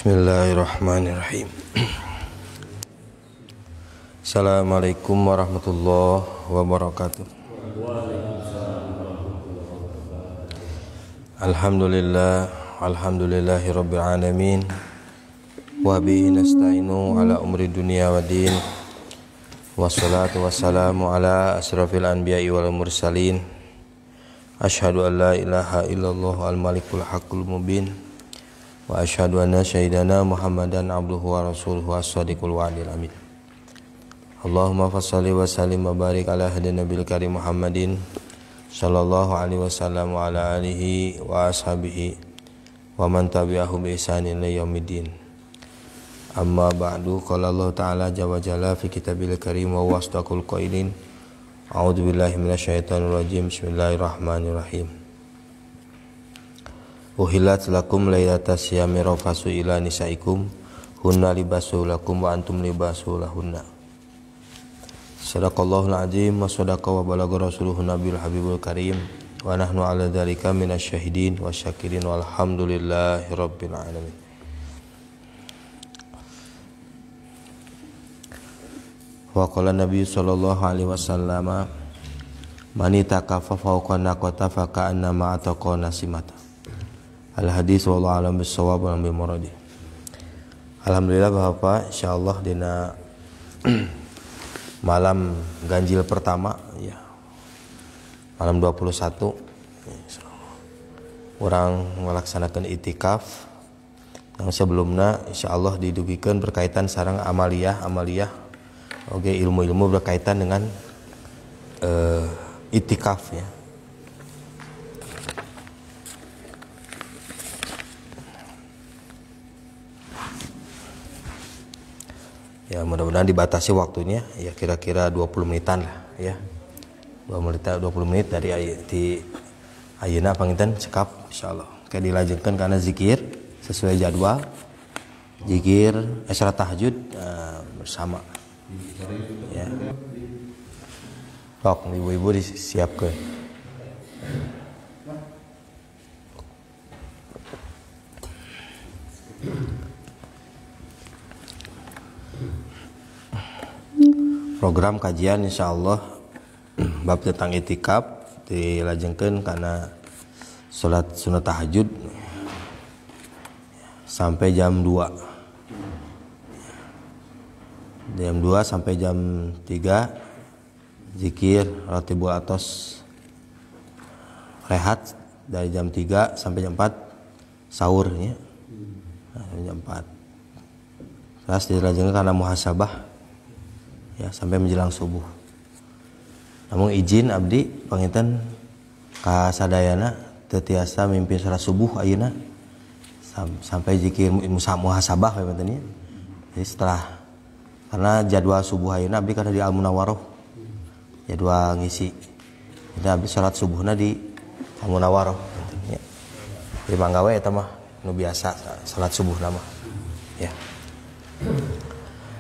Bismillahirrahmanirrahim. Assalamualaikum warahmatullahi wabarakatuh. Alhamdulillah, alhamdulillahi rabbil alamin. Wa bihi nasta'inu ala umri dunya waddin. Wassalatu wassalamu ala asrafil anbiya'i wal mursalin. Asyhadu an la ilaha illallah al-malikul haqqul mubin. Wa asyhadu anna sayyidana Muhammadan abduhu wa rasuluhu as-sadiqul wa'dil amin. Allahumma fassalli wa sallim wa barik ala hadina nabil karim Muhammadin sallallahu alaihi wasallam wa ala alihi wa ashabihi wa man tabi'ahu bi ihsanin ila yaumiddin. Amma ba'du, qala Allah ta'ala jalla jalla fi kitabil karim wa wasdaqul qailin. A'udzu billahi minasyaitonir rajim. Bismillahirrahmanirrahim. Uhillat lakum lailatas siyami rafasu ila nisaikum hunna libasul lakum wa antum libasul lahunna. Sadaqallahul azim wa sadaqa wa balagha rasuluhun nabiyul habibul karim wa nahnu ala dzalika minasyahidin wasyakirin walhamdulillahi rabbil alamin. Wa qala nabiy sallallahu alaihi wasallam man itakafa fawqa naqata fa ka'anna ma ataqa nasimata. Al-hadis wallahu alam bissawab wa bil muradi. Alhamdulillah Bapak, insyaallah dina malam ganjil pertama ya. Malam 21 orang melaksanakan itikaf yang sebelumnya insyaallah didugikeun berkaitan sareng amaliyah oke ilmu-ilmu berkaitan dengan itikaf ya. Ya mudah-mudahan dibatasi waktunya ya kira-kira 20 menitan lah ya. 20 menit dari ayeuna panginten cekap insyaallah. Kayak dilajengkeun kana zikir sesuai jadwal. Zikir salat tahajud bersama. Ya. Sok ibu-ibu disiapkeun. Program kajian insyaallah bab tentang itikaf dilajengkeun karena salat sunat tahajud sampai jam 2. Jam 2 sampai jam 3 zikir ratibul atos, rehat dari jam 3 sampai jam 4 sahur ya. Jam 4. Terus dilajengkeun karena muhasabah ya sampai menjelang subuh. Namun izin abdi panginten ka sadayana teu tiasa mimpin salat subuh ayeuna sampai zikir muhasabah panginten ya. Jadi setelah karena jadwal subuh ayeuna abdi kada di Al Munawwaroh. Jadwal ngisi. Jadi abdi salat subuhna di Al Munawwaroh ya. Di manggawe eta mah nu biasa salat subuh nama. Ya.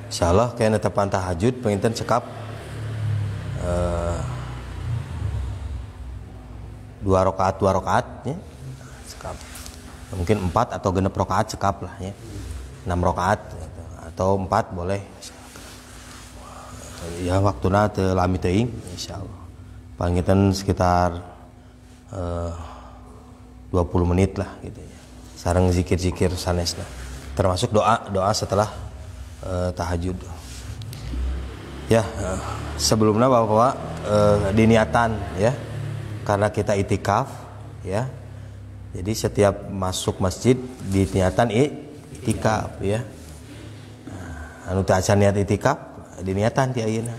Insyaallah kaya netepan tahajud penginten cekap 2 rakaat ya. Cekap. Mungkin 4 atau genep rakaat cekap lah ya. 6 rakaat atau 4 boleh. Ya waktuna teu lami teuing insyaallah. Panginten sekitar 20 menit lah gitu ya. Sareng zikir-zikir sanesna. Termasuk doa setelah tahajud. Ya, sebelumnya bahwa diniatan ya. Karena kita itikaf ya. Jadi setiap masuk masjid diniatan itikaf ya. Anu teu acan niat itikaf diniatan ti ayeuna.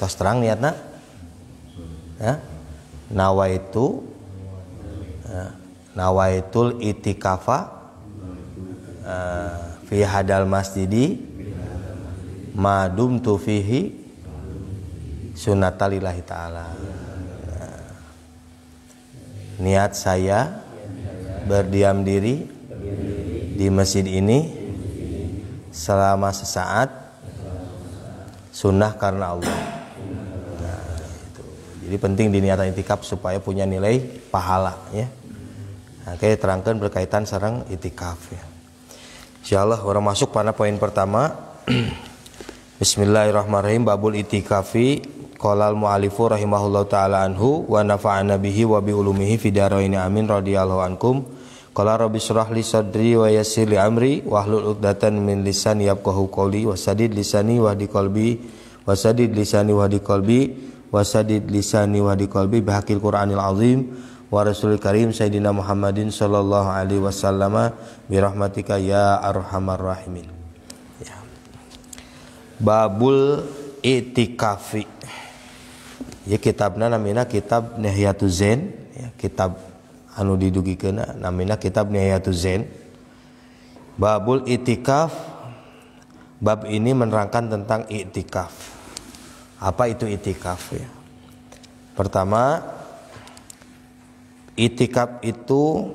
Tos terang niatna ya. Nawaitul itikafa fi hadal masjidi madum tu fihi sunnatalillahi ta'ala. Niat saya berdiam diri di masjid ini selama sesaat sunnah karena Allah. Itu. Jadi penting diniatan itikaf supaya punya nilai pahala ya. Nah, kayak terangkan berkaitan sareng itikaf ya. Insyaallah orang masuk pada poin pertama. Bismillahirrahmanirrahim. Babul itikafi. Qala al-mu'allifu rahimahullahu taala anhu wa nafa'ana bihi wa bi ulumihi fid dharain amin radhiyallahu ankum. Qala rabbi shrah li sadri wa yassir li amri wahlul 'uqdatan min lisani yafqahu qawli wasadid lisani wahdi qalbi wasadid lisani wahdi qalbi wasadid lisani wahdi qalbi bihaqil Qur'anil azim wa rasulil karim sayyidina Muhammadin sallallahu alaihi wasallam bi rahmatika ya arhamar rahimin. Ya. Babul itikafi. Ya kitabna namina kitab Nihyatuz Zain, ya, kitab anu didugikeun namina kitab Nihyatuz Zain. Babul itikaf. Bab ini menerangkan tentang itikaf. Apa itu itikaf ya? Pertama, itikaf itu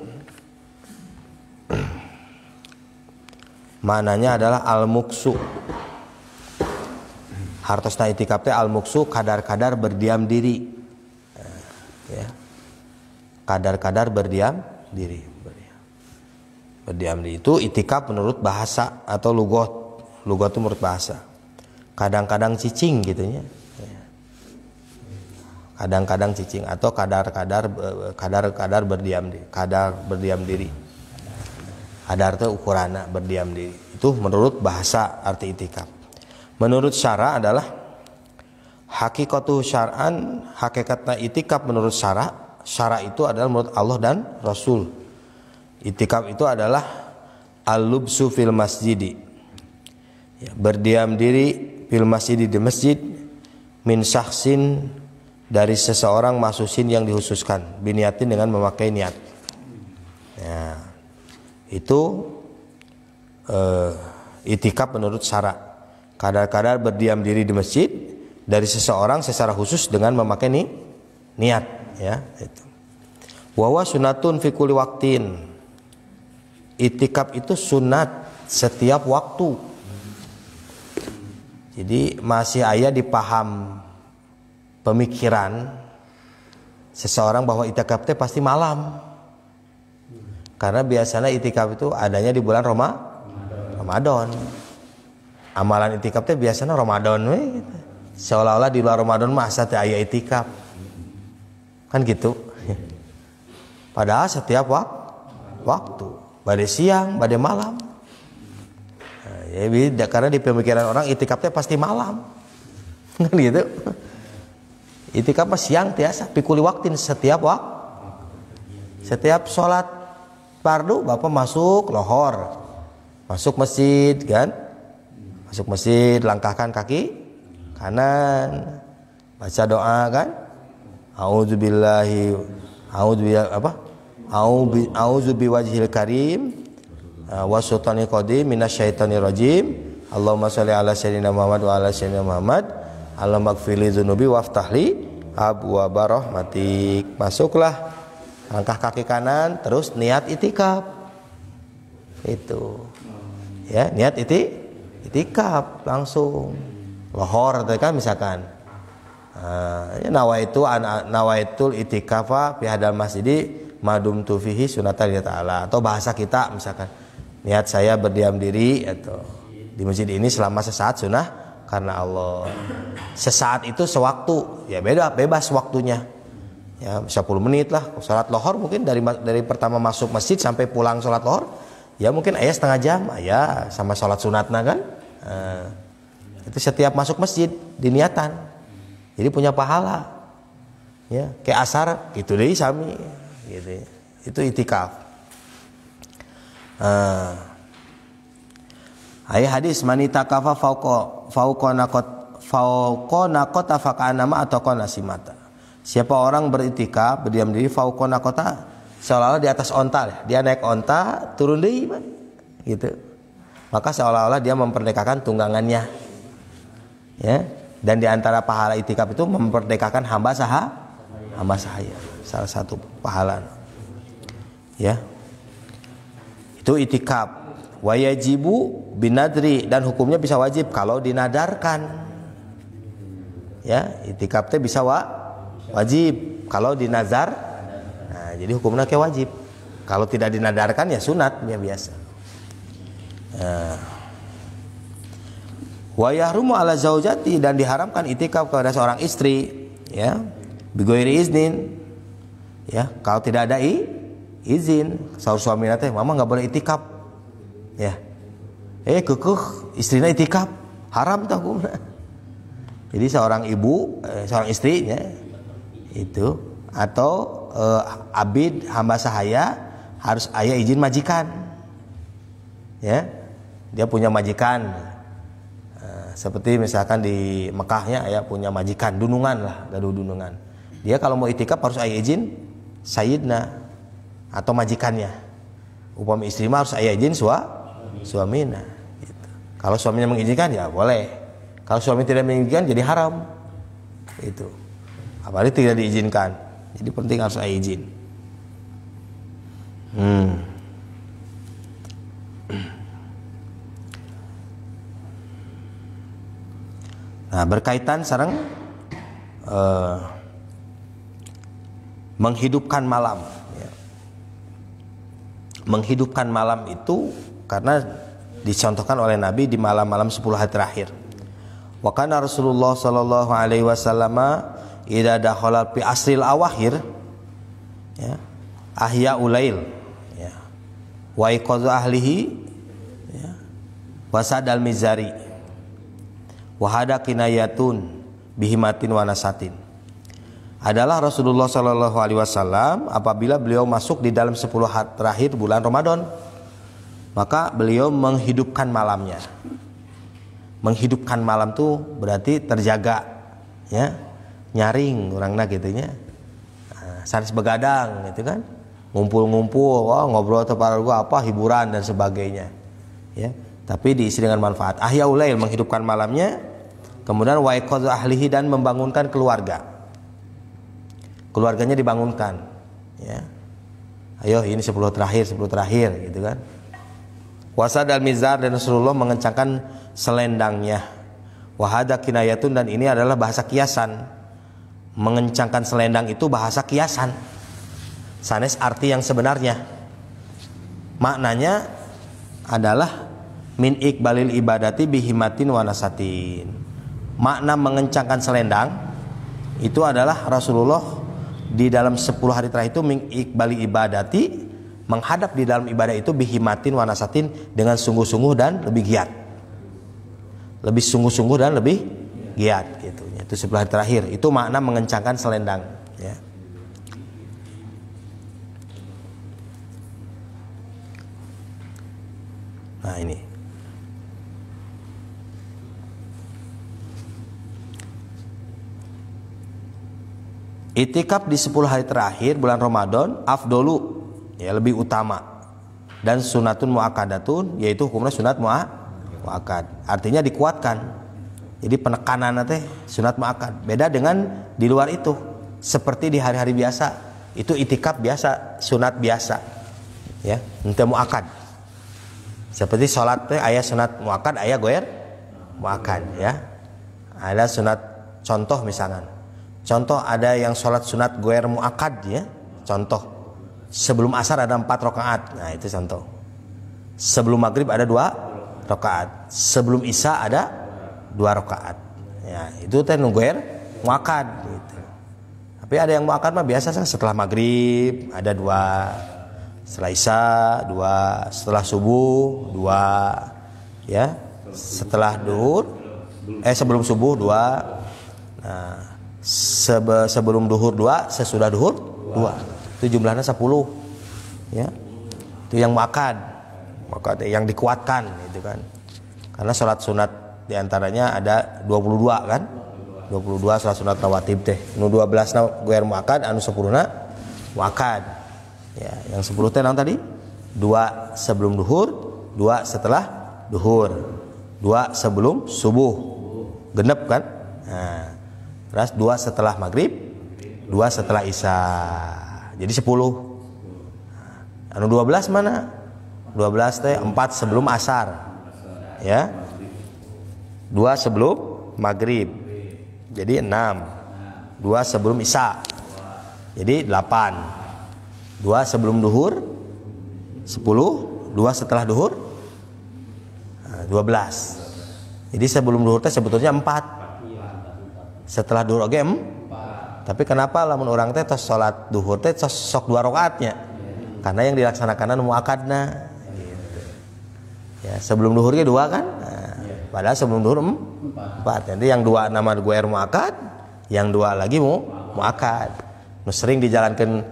maknanya adalah al-muksu. Hartosna itikaf teh al-muksu kadar-kadar berdiam diri. Ya. Kadar-kadar berdiam diri. Berdiam diri itu itikaf menurut bahasa atau lugot. Lugot itu menurut bahasa. Kadang-kadang cicing gitunya. Kadang-kadang cicing atau kadar berdiam diri, kadar berdiam diri. Kadar itu ukurannya berdiam diri. Itu menurut bahasa arti itikaf. Menurut syara adalah hakikatu syar'an, hakikatnya itikaf menurut syara. Syara itu adalah menurut Allah dan Rasul. Itikaf itu adalah al-lubsu fil masjidi. Ya, berdiam diri fil masjidi di masjid min syahsin dari seseorang maksusin yang dihususkan biniatin dengan memakai niat. Ya, itu itikaf menurut syara. Kadar-kadar berdiam diri di masjid dari seseorang secara khusus dengan memakai niat, ya itu. Wa huwa sunnatun fi kulli waqtin. Itikaf itu sunat setiap waktu. Jadi masih aya di paham pemikiran seseorang bahwa itikaf itu pasti malam. Karena biasanya itikaf itu adanya di bulan Ramadan. Amalan itikaf teh biasanya Ramadan we gitu. Seolah-olah di luar Ramadan masa teh aya itikaf. Kan gitu. Padahal setiap waktu, bade siang, bade malam. Nah, ya, karena di pemikiran orang itikaf teh pasti malam. Kan gitu. Itikaf mah siang tiasa pikuli waktin setiap setiap sholat fardu Bapak masuk lohor. Masuk masjid kan? Masuk masjid, langkahkan kaki kanan, baca doa kan? A'udzu biwajhil karim wa sultanil qadim minasyaitonir rajim. Allahumma shalli ala sayyidina Muhammad wa ala sayyidina Muhammad. Allahumma ighfirli dzunubi waftahli abwaaba rahmatik. Masuklah, langkah kaki kanan, terus niat itikaf. Itu. Ya, niat itikaf langsung lohor kan misalkan nawaitul itikafa fi hadal masjidi madum tu fihi sunnatallah ta'ala, atau bahasa kita misalkan niat saya berdiam diri atau di masjid ini selama sesaat sunnah karena Allah. Sesaat itu sewaktu ya, bebas waktunya ya, 10 menit lah. Salat lohor mungkin dari pertama masuk masjid sampai pulang salat lohor ya mungkin ayah setengah jam ya, sama salat sunatna kan. Itu setiap masuk masjid diniatan, jadi punya pahala ya, kayak asar gitu deh sami gitu. Itu itikaf. Ayat hadis manita kafa fauqa naqata faqanama atau nasimata. Siapa orang beritikaf berdiam diri fauqa naqata, seolah-olah di atas onta, dia naik onta turun deui gitu. Maka seolah-olah dia memperdekakan tunggangannya, ya. Dan di antara pahala itikaf itu memperdekakan hamba sahaya, salah satu pahala, ya. Itu itikaf. Wayajibu binadri, dan hukumnya bisa wajib kalau dinadarkan, ya. Itikaf itu bisa wajib kalau dinazar. Nah, jadi hukumnya kayak wajib. Kalau tidak dinadarkan ya sunat ya biasa. Wa yahrumu ala zaujati, dan diharamkan itikaf kepada seorang istri, ya, bighairi iznin, ya, kalau tidak ada izin. Saur suami teh, mama nggak boleh itikaf, ya, kekeh istrinya itikaf, haram tah hukumna. Jadi seorang ibu, seorang istrinya itu, atau abid hamba sahaya harus aya izin majikan, ya, dia punya majikan. Seperti misalkan di Mekahnya ya punya majikan, dunungan lah, gaduh dunungan. Dia kalau mau itikaf harus aya izin sayyidna atau majikannya. Upama istri mah harus aya izin suaminya. Gitu. Kalau suaminya mengizinkan ya boleh. Kalau suami tidak mengizinkan jadi haram. Itu. Apalagi tidak diizinkan. Jadi penting harus aya izin. Nah, berkaitan sareng menghidupkan malam, ya. Menghidupkan malam itu karena dicontohkan oleh Nabi di malam-malam 10 hari terakhir. Wa kana Rasulullah sallallahu alaihi wasallam idza dakhala fi asril awakhir, ya, ahya ulail, ya, wa iqadha ahlihi, ya, wasadal mizari, wahada kinayatun bihimatin wanasatin. Adalah Rasulullah Shallallahu Alaihi Wasallam apabila beliau masuk di dalam 10 hari terakhir bulan Ramadan, maka beliau menghidupkan malamnya. Menghidupkan malam tuh berarti terjaga, ya, nyaring orangna gitunya, sanes begadang gitu kan, ngumpul-ngumpul, ngobrol teparalga apa hiburan dan sebagainya, ya. Tapi diisi dengan manfaat. Ahya ulail, menghidupkan malamnya. Kemudian wa iqadha ahlihi, dan membangunkan keluarganya dibangunkan, ya. Ayo ini 10 terakhir gitu kan. Wasad al-mizar, dan Rasulullah mengencangkan selendangnya. Wahada kinayatun, dan ini adalah bahasa kiasan. Mengencangkan selendang itu bahasa kiasan. Sanes arti yang sebenarnya. Maknanya adalah min iqbalil ibadati bihimatin wanasatin. Makna mengencangkan selendang itu adalah Rasulullah di dalam 10 hari terakhir itu min iqbalil ibadati, menghadap di dalam ibadah itu bihimatin wanasatin, dengan sungguh-sungguh dan lebih giat. Lebih sungguh-sungguh dan lebih giat gitu. Itu 10 hari terakhir. Itu makna mengencangkan selendang, ya. Nah, ini. Itikaf di 10 hari terakhir bulan Ramadan afdolu, ya, lebih utama, dan sunatun muakkadatun, yaitu hukumnya sunat muakkad, artinya dikuatkan. Jadi penekanan teh sunat muakkad. Beda dengan di luar itu, seperti di hari-hari biasa, itu itikaf biasa, sunat biasa, ya, ente muakkad. Seperti sholat teh aya sunat muakkad, aya goer muakkad, ya. Ada sunat, contoh misalkan. Contoh ada yang sholat sunat goer muakkad, ya. Contoh sebelum asar ada 4 rakaat. Nah itu contoh. Sebelum maghrib ada 2 rakaat. Sebelum isya ada 2 rakaat. Ya itu teh goer muakkad. Gitu. Tapi ada yang muakkad mah biasa setelah maghrib ada 2, setelah isya 2, setelah subuh 2, ya. Setelah duhur, sebelum subuh 2. Nah, sebelum duhur 2, sesudah duhur 2. Itu jumlahnya 10, ya. Itu yang muakkad yang dikuatkan gitu kan. Karena sholat sunat diantaranya ada 22 kan. 22 sholat sunat rawatib teh. Nu 12 na goer muakkad, anu 10 na muakkad. Ya, yang 10 teh naon tadi? 2 sebelum duhur, 2 setelah duhur, 2 sebelum subuh. Genep kan? Nah, terus 2 setelah maghrib, 2 setelah isya. Jadi 10. Anu 12 mana? 12 teh 4 sebelum asar. Ya. 2 sebelum maghrib. Jadi 6. 2 sebelum isya. Jadi 8. 2 sebelum duhur 10. 2 setelah duhur 12. Jadi sebelum duhur teh sebetulnya 4. Setelah duhur oge 4. Tapi kenapa lamun orang teh tos salat duhur teh sok 2 rakaatnya? Karena yang dilaksanakan muakadna gitu. Ya, sebelum duhur ge 2 kan? Nah, padahal sebelum duhur 4. Jadi yang 2 nama guer muakad, yang 2 lagi muakad. Nu sering dijalankan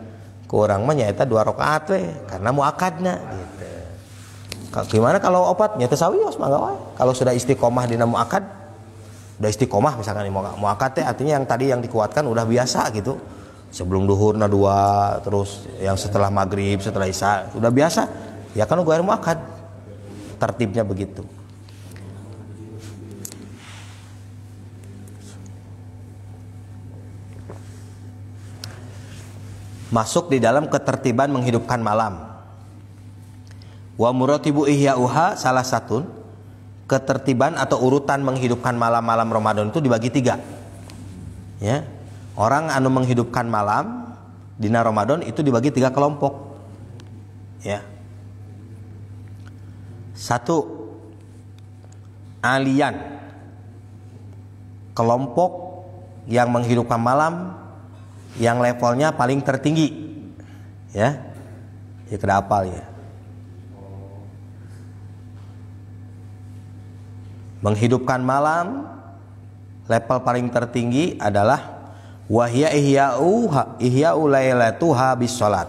ke orang mah nyaeta 2 rakaat we karena muakadna gitu. Gimana kalau opat nyaeta sawios mangga wae. Kalau sudah istiqomah dina muakad, udah istiqomah misalkan muakad teh artinya yang tadi yang dikuatkan udah biasa gitu. Sebelum duhurna 2, terus yang setelah maghrib, setelah isya udah biasa. Ya kan guer muakad. Tertibnya begitu. Masuk di dalam ketertiban menghidupkan malam. Wa muratibu ihya'uha salah satu ketertiban atau urutan menghidupkan malam-malam Ramadan itu dibagi 3. Ya. Orang anu menghidupkan malam dina Ramadan itu dibagi 3 kelompok. Ya. 1 alian. Kelompok yang menghidupkan malam yang levelnya paling tertinggi. Ya. Ya kada apal ya. Menghidupkan malam level paling tertinggi adalah wahya ihya'u lailatuha bis salat.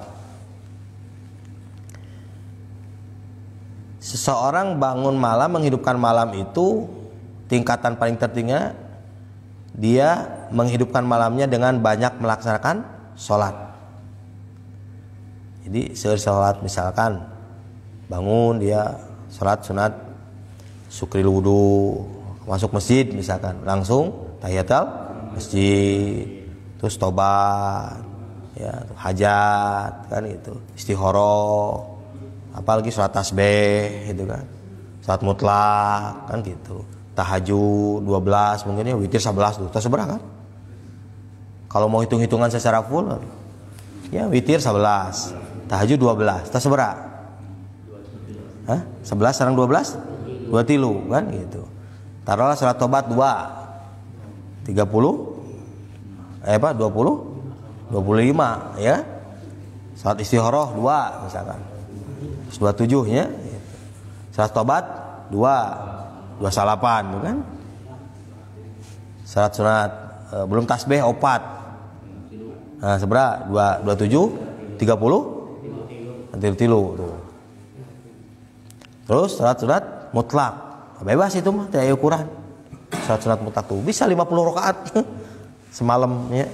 Seseorang bangun malam menghidupkan malam itu tingkatan paling tertingginya dia menghidupkan malamnya dengan banyak melaksanakan salat. Jadi salat misalkan bangun dia salat sunat syukril wudu, masuk masjid misalkan langsung tahiyatul masjid, terus tobat ya, hajat kan itu, istikharah, apalagi salat tasbih gitu kan, salat mutlak kan gitu, tahajud 12 mungkin ya, witir 11 tuh seberapa kan? Kalau mau hitung-hitungan secara full ya witir 11, tahajud 12 seberapa? 11 sareng 12? 2 tilu kan gitu. Taruhlah salat tobat 2 30 20 25 ya. Salat istikharah 2 misalkan. 27 ya gitu. Salat tobat 2 28 gitu kan. Salat sunat belum tasbih 4. Nah, seberapa? 27 30 nanti tilu tuh. Terus salat mutlak bebas itu mah tidak ukuran. Salat sunat mutlak tuh bisa 50 rakaat semalam ya.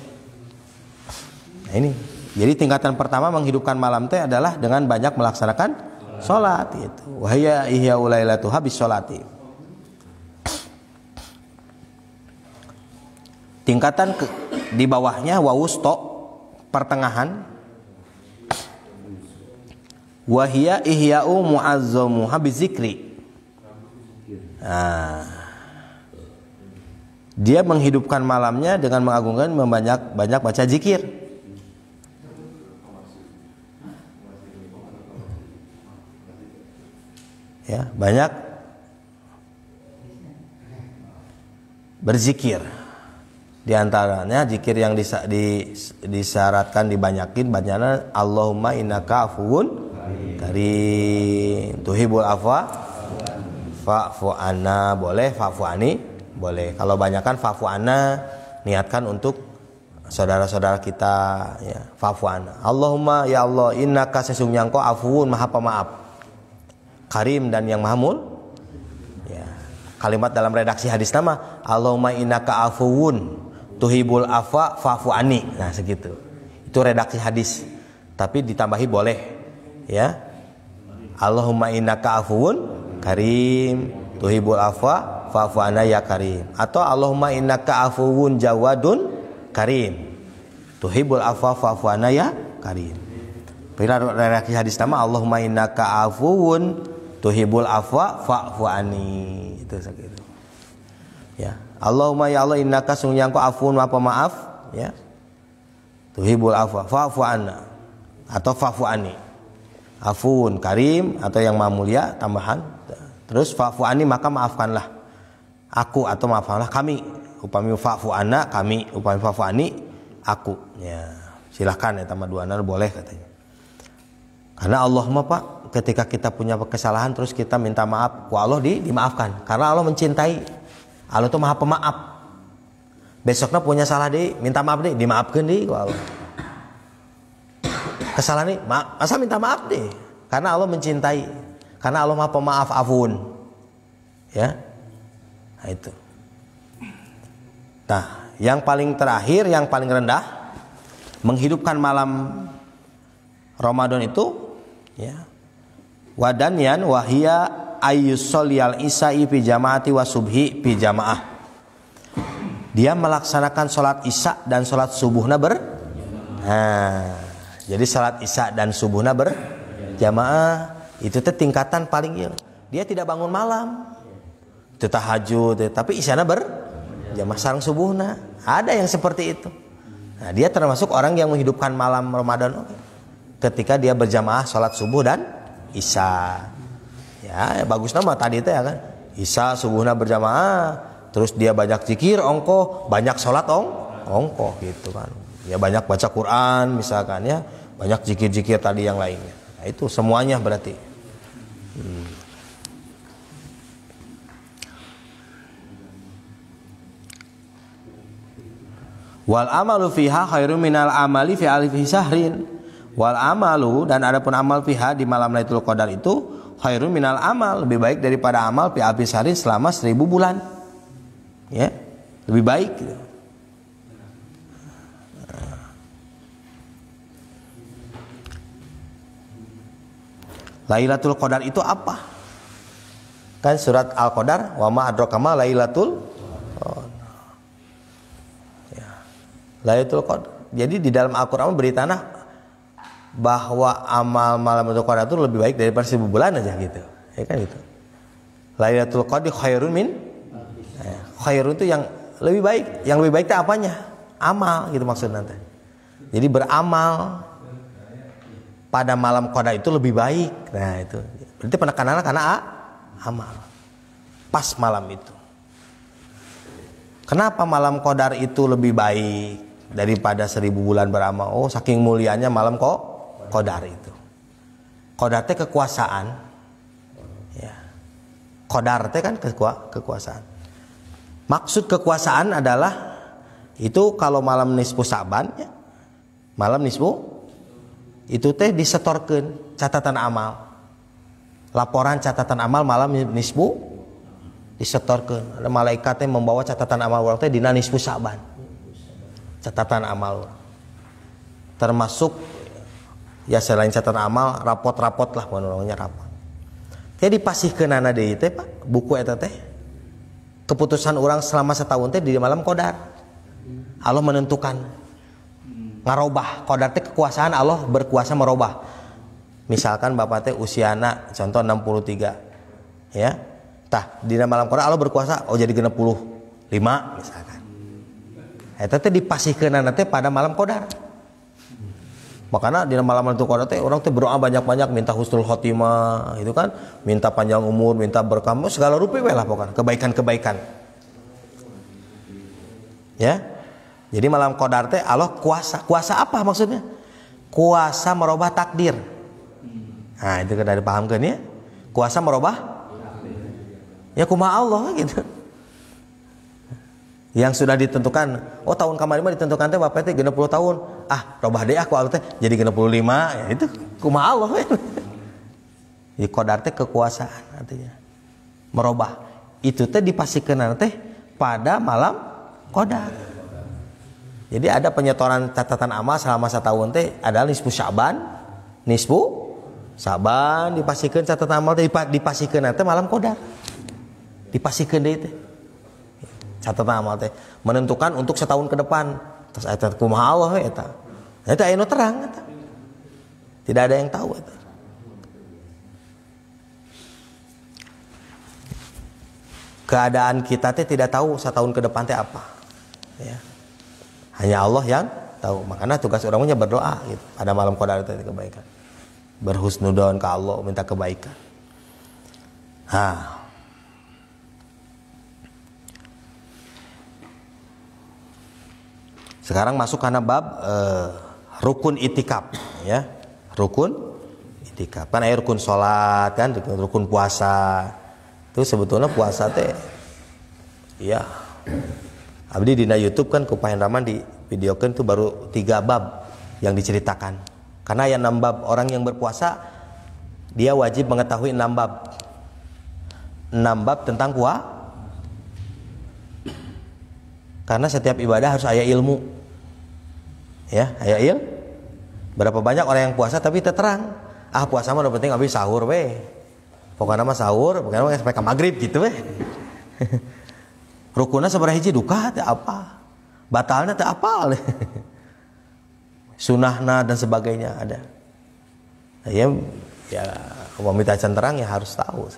Nah ini jadi tingkatan pertama menghidupkan malam teh adalah dengan banyak melaksanakan salat itu. Wahya ihya'u lailatuha bis salati. Tingkatan di bawahnya wawusto pertengahan wahya ihya'u mu'azzamuha bizikri. Nah, dia menghidupkan malamnya dengan mengagungkan banyak baca zikir. Ya, banyak berzikir. Di antaranya zikir yang disyaratkan dibanyakin banyaknya Allahumma innaka afuwun karim tuhibul afwa fa'fu anna, boleh fa'fu ani boleh. Kalau banyakan fa'fu anna niatkan untuk saudara-saudara kita ya, fa'fu anna. Allahumma ya Allah innaka sesungguhnya engkau afuun maha pemaaf, karim dan yang maha ya. Kalimat dalam redaksi hadis nama Allahumma innaka afuun tuhibul afwa fa'fu ani. Nah segitu. Itu redaksi hadis. Tapi ditambahi boleh ya. Allahumma innaka afuun karim tuhibul afwa fa'fu anna ya karim, atau Allahumma innaka afuwun jawadun karim tuhibul afwa fa'fu anna ya karim. Redaksi hadis nama Allahumma innaka afuwun tuhibul afwa fa'fu anni, itu segitu ya. Allahumma ya Allah innaka sungguhnya engkau afuwun maha pemaaf ya, tuhibul afwa fa'fu anna atau fa'fu anni, afuwun karim atau yang maha mulia tambahan Terus fa'fu anni, maka maafkanlah aku atau maafkanlah kami. Upami fa'fu anna kami, upami fa'fu anni aku. Ya, silahkan ya tambah dua boleh katanya. Karena Allah mah Pak, ketika kita punya kesalahan terus kita minta maaf, ku Allah dimaafkan. Karena Allah mencintai. Allah itu Maha Pemaaf. Besoknya punya salah deh, minta maaf deh, dimaafkan deh ku Allah. Kesalahan nih, masa minta maaf deh. Karena Allah mencintai. Karena Allah Maha Pemaaf, afun. Ya. Nah, itu. Nah, yang paling terakhir, yang paling rendah, menghidupkan malam Ramadan itu, ya. Wadanyan wahia ayyusoliyal isya'i fi jamaati wa subhi fi jamaah. Dia melaksanakan sholat isya dan sholat subuhna jadi sholat isya dan subuhna berjamaah itu teh tingkatan paling ieu. Dia tidak bangun malam, itu tahajud, tapi isyana berjamaah sareng subuhna. Ada yang seperti itu. Nah, dia termasuk orang yang menghidupkan malam Ramadan ketika dia berjamaah sholat subuh dan isya. Ya, bagus nama tadi itu ya kan. Isya subuhna berjamaah, terus dia banyak zikir ongkoh, banyak sholat ongkoh gitu kan. Ya banyak baca Quran misalkan ya, banyak zikir-zikir tadi yang lainnya. Nah, itu semuanya berarti. Wal amalu fiha khairum minal amali fi alfi syahrin. Wal amalu, dan adapun amal fiha di malam Lailatul Qadar itu khairum minal amal, lebih baik daripada amal fi alfi syahrin selama 1000 bulan. Ya, lebih baik gitu. Lailatul Qadar itu apa? Kan surat Al-Qadar, wa ma adraka ma Lailatul Qadar. Ya. Lailatul Qadar. Jadi di dalam Al-Qur'an beritana bahwa amal malam Lailatul Qadar itu lebih baik daripada 1000 bulan aja gitu. Ya kan gitu. Lailatul Qadar khairun min, khairun itu yang lebih baik. Yang lebih baik itu apanya? Amal gitu maksudnya nanti. Jadi beramal pada malam Qadar itu lebih baik. Nah itu berarti penekanannya karena amal pas malam itu. Kenapa malam Qadar itu lebih baik daripada 1000 bulan beramal? Oh, saking mulianya malam Qadar itu. Qadar teh kekuasaan. Ya. Qadar teh kan kekuasaan. Maksud kekuasaan adalah itu kalau malam nisfu Sa'ban ya. Malam nisfu itu teh disetorkeun catatan amal. Laporan catatan amal malam nisfu disetorkeun. Ada malaikat yang membawa catatan amal urang teh dina nisfu Sa'ban. Catatan amal. Termasuk ya selain catatan amal, rapot-rapot lah namanya rapot. Teh dipasihkeunana deui teh Pak, buku eta teh. Keputusan orang selama setahun teh di malam Qadar. Allah menentukan ngarobah. Qadar teh kekuasaan Allah, berkuasa merubah. Misalkan bapak teh usiana contoh 63. Ya. Tah, di malam Qadar Allah berkuasa jadi 65 misalkan. Eta teh dipasihkeunana teh pada malam Qadar. Makanya di malam Lailatul Qadar teh orang teh berdoa banyak-banyak, minta husnul khotimah, itu kan, minta panjang umur, minta berkah, segala rupa we lah pokoknya, kebaikan-kebaikan. Ya. Jadi malam Qadar teh Allah kuasa apa maksudnya? Kuasa merubah takdir. Nah, itu kan dari paham kan ya? Kuasa merubah? Ya kumaha Allah gitu. Yang sudah ditentukan, oh tahun kemarin mah ditentukan teh bapak teh 60 tahun. Ah, robah deui aku Allah teh jadi 65. Ya itu kumaha Allah. Jadi Qadar teh kekuasaan artinya. Merubah. Itu teh dipasikeun teh pada malam Qadar. Jadi ada penyetoran catatan amal selama setahun teh adalah nisfu Sa'ban dipasikeun catatan amal teh dipasikeun teh malam Qadar. Dipasikeun deui teh. Catatan amal teh menentukan untuk setahun ke depan. Terus eta kumaha Allah we eta. Eta aya nu terang eta. Tidak ada yang tahu eta. Keadaan kita teh tidak tahu setahun ke depan teh apa. Ya. Hanya Allah yang tahu. Makanya tugas orangnya berdoa gitu. Pada malam Qadar itu kebaikan. Berhusnudzon ke Allah, minta kebaikan. Nah, Sekarang masuk karena bab rukun itikaf, ya. Rukun itikaf. Kan aya rukun salat kan, rukun puasa. Itu sebetulnya puasa teh ya. Abdi dina YouTube kan ku Pahendraman di videokeun tuh baru 3 bab yang diceritakan. Karena ya 6 bab orang yang berpuasa dia wajib mengetahui 6 bab. 6 bab tentang puasa. Karena setiap ibadah harus aya ilmu. Ya, aya berapa banyak orang yang puasa tapi terang. Ah puasa mah udah penting abis sahur we. Pokoknya mah sahur, pokoknya mah sampai ke maghrib gitu we. Rukunna sabaraha hiji duka teh apa? Batalna teh apa? Sunahna dan sebagainya ada. Ya wanita terang ya harus tahu.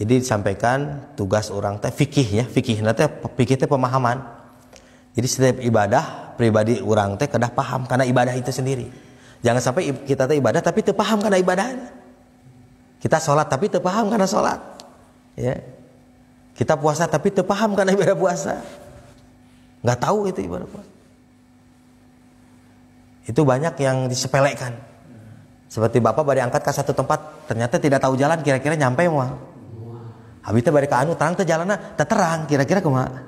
Jadi disampaikan tugas orang teh fikih ya, fikih teh pemahaman. Jadi setiap ibadah pribadi orang teh kedah paham karena ibadah itu sendiri. Jangan sampai kita teh ibadah tapi teu paham karena ibadahnya. Kita sholat tapi teu paham karena sholat. Ya. Kita puasa tapi teu paham karena ibadah puasa. Nggak tahu itu ibadah puasa. Itu banyak yang disepelekan. Seperti bapak bari angkat ke satu tempat ternyata tidak tahu jalan, kira-kira nyampe moal. Habis itu bari ka anu terang teh jalanna teu terang, kira-kira kumaha.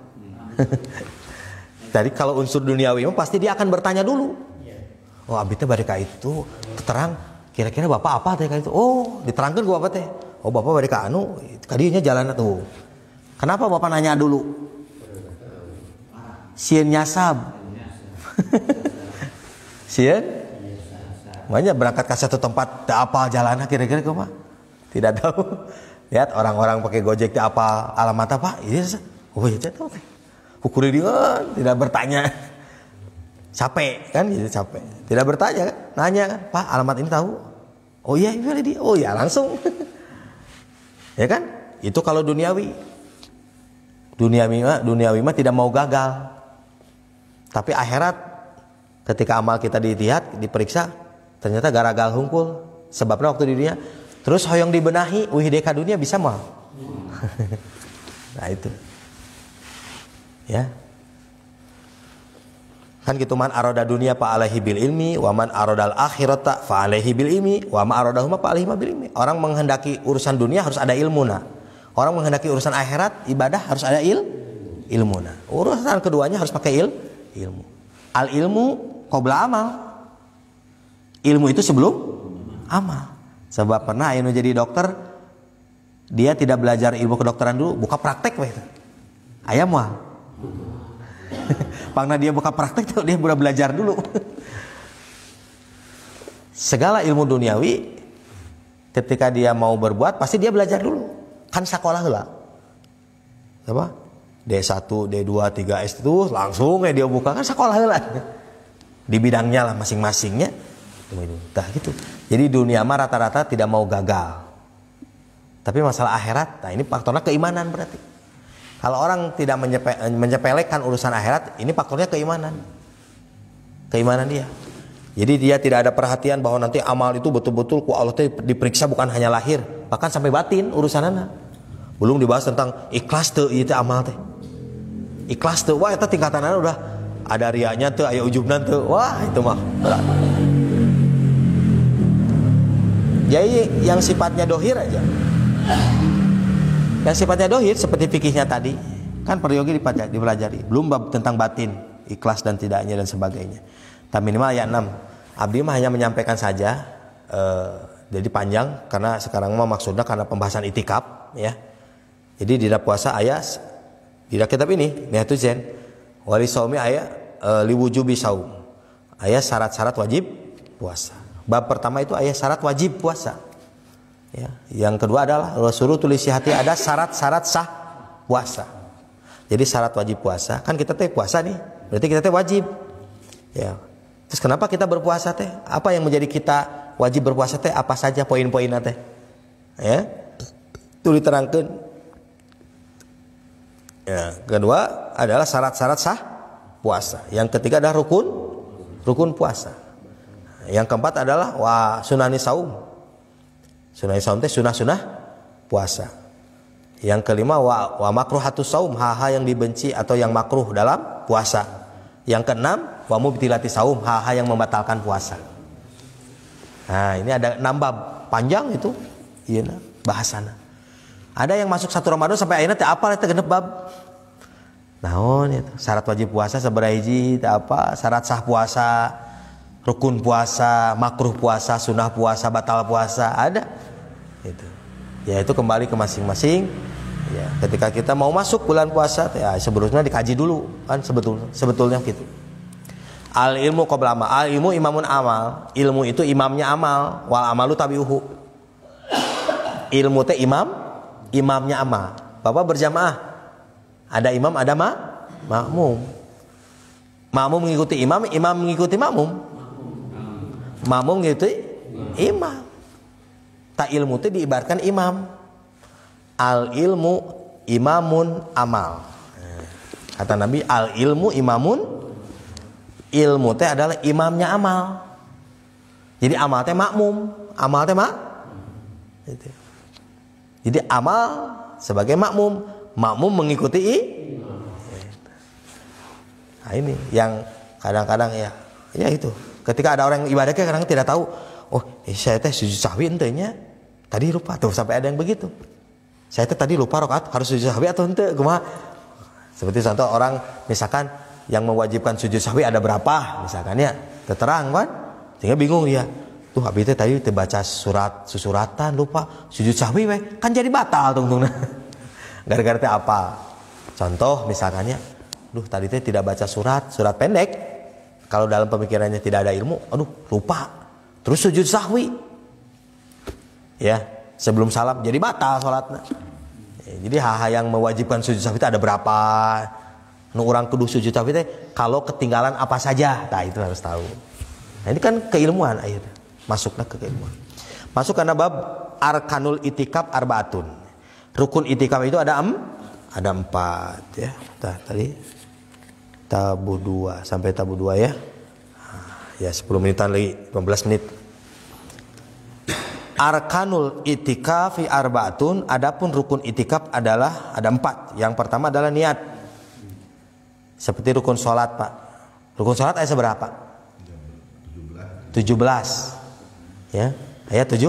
Jadi kalau unsur duniawi pasti dia akan bertanya dulu. Oh habis itu bari ka itu terang, kira-kira bapak apa teh ka itu? Oh diterangkeun ku bapak teh. Oh bapak bari ka anu ka dieu nya jalanna tuh. Kenapa bapak nanya dulu? Sieun nyasab. Sieun? Makanya berangkat ke satu tempat teu apal jalanna kira-kira kumaha? Tidak tahu. Lihat orang-orang pakai Gojek apa alamat apa? Iya, oh iya tahu teh. Ukur dia tidak bertanya. Capek kan gitu, capek. Tidak bertanya kan? Nanya kan, "Pak, alamat ini tahu?" "Oh iya, ini dia." "Oh ya, langsung." Ya kan? Itu kalau duniawi. Duniawi mah tidak mau gagal. Tapi akhirat ketika amal kita dilihat, diperiksa, ternyata gagal hungkul. Sebabnya waktu di dunia terus hoyong dibenahi, wih deka dunia bisa mah. Nah itu. Ya. Kan gitu man aroda dunia fa alaihi bil ilmi wa man arodal akhirata fa alaihi bil ilmi wa ma arodahuma fa alaihi bil ilmi. Orang menghendaki urusan dunia harus ada ilmuna. Orang menghendaki urusan akhirat, ibadah harus ada ilmuna. Urusan keduanya harus pakai ilmu. Al ilmu qabla amal. Ilmu itu sebelum amal. Sebab pernah anu jadi dokter, dia tidak belajar ilmu kedokteran dulu, buka praktek weh. Aya moal. Pangna dia buka praktek dia udah belajar dulu. Segala ilmu duniawi ketika dia mau berbuat pasti dia belajar dulu. Kan sekolah heula. Apa? D1, D2, 3S itu langsung dia buka kan sekolah heula. Di bidangnya lah masing-masingnya. Dah gitu. Jadi dunia mah rata-rata tidak mau gagal. Tapi masalah akhirat, nah ini faktornya keimanan berarti. Kalau orang tidak menyepelekan urusan akhirat, ini faktornya keimanan. Keimanan dia. Jadi dia tidak ada perhatian bahwa nanti amal itu betul-betul ku Allah teh diperiksa bukan hanya lahir, bahkan sampai batin urusanana. Belum dibahas tentang ikhlas teu ieu teh amal teh. Ikhlas teu wah eta tingkatanana udah ada rianya teu, aya ujubna teu. Wah, itu mah berat. Jadi yang sifatnya dohir aja. Yang sifatnya dohir seperti fikihnya tadi, kan peryogi dipelajari. Belum bab tentang batin, ikhlas dan tidaknya dan sebagainya. Tapi minimal ayat 6. Abdi mah hanya menyampaikan saja. Jadi panjang karena sekarang mah maksudnya karena pembahasan itikaf ya. Jadi di dalam puasa ayat di dalam kitab ini Nihatul Zen wali saumi ayat liwujubi saum. Ayat syarat-syarat wajib puasa. Bab pertama itu ayat syarat wajib puasa. Ya, yang kedua adalah suruh tulis hati ada syarat-syarat sah puasa. Jadi syarat wajib puasa, kan kita teh puasa nih, berarti kita teh wajib. Ya. Terus kenapa kita berpuasa teh? Apa yang menjadi kita wajib berpuasa teh? Apa saja poin-poinnya teh? Ya. Itu diterangkan. Ya, kedua adalah syarat-syarat sah puasa. Yang ketiga adalah rukun puasa. Yang keempat adalah sunani saum. Sunani saum teh sunah-sunah puasa. Yang kelima wa makruhatus saum, hal-hal yang dibenci atau yang makruh dalam puasa. Yang keenam, wa mubtilati saum, hal-hal yang membatalkan puasa. Nah, ini ada 6 bab, panjang itu. Iya nah, bahasana. Ada yang masuk 1 Ramadan sampai akhirnya teu apal eta genep bab. Naon itu? Syarat wajib puasa sabaraha hiji, teu apa? Syarat sah puasa, rukun puasa, makruh puasa, sunnah puasa, batal puasa, ada. Itu. Ya itu kembali ke masing-masing. Ya, ketika kita mau masuk bulan puasa, ya sebelumnya dikaji dulu kan sebetulnya gitu. Al ilmu qabla amal. Al ilmu imamun amal. Ilmu itu imamnya amal. Wal amalu tabiuhu. Ilmu teh imamnya amal. Bapak berjamaah. Ada imam, ada makmum. Makmum mengikuti imam, imam mengikuti makmum. Makmum mengikuti imam. Tak ilmu teh diibaratkan imam. Al ilmu imamun amal. Kata Nabi, al ilmu imamun, ilmu teh adalah imamnya amal. Jadi amal teh makmum, amal teh gitu. Jadi amal sebagai makmum, makmum mengikuti Nah ini yang kadang-kadang ya itu. Ketika ada orang yang ibadahnya kadang tidak tahu, oh saya teh sujud sahwi entenya tadi lupa tuh, sampai ada yang begitu. Saya tadi lupa rakaat harus sujud sahwi atau ente, kumaha? Seperti contoh orang misalkan yang mewajibkan sujud sahwi ada berapa, misalkan ya, terang kan? Sehingga bingung dia. Tuh habis itu tadi baca susuratan lupa sujud sahwi we, kan jadi batal tungtungna. Gara-gara teh apa? Contoh misalkannya, duh tadi teh tidak baca surat pendek. Kalau dalam pemikirannya tidak ada ilmu, aduh lupa. Terus sujud sahwi. Ya. Sebelum salam jadi batal sholatnya. Jadi hal-hal yang mewajibkan sujud sahwi itu ada berapa? Nu orang kudu sujud sahwi teh kalau ketinggalan apa saja. Nah itu harus tahu. Nah ini kan keilmuan akhirnya. Masuklah ke keilmuan. Masuk karena bab arkanul itikaf arbaatun. Rukun itikaf itu ada 4 ya. Nah, tadi tabu 2 sampai tabu 2 ya. Ya 10 menitan lagi, 15 menit. Arkanul itikafi arbaatun. Adapun rukun itikaf adalah ada 4. Yang pertama adalah niat. Seperti rukun sholat Pak. Rukun sholat ayat seberapa? 17. Ya, ayat 17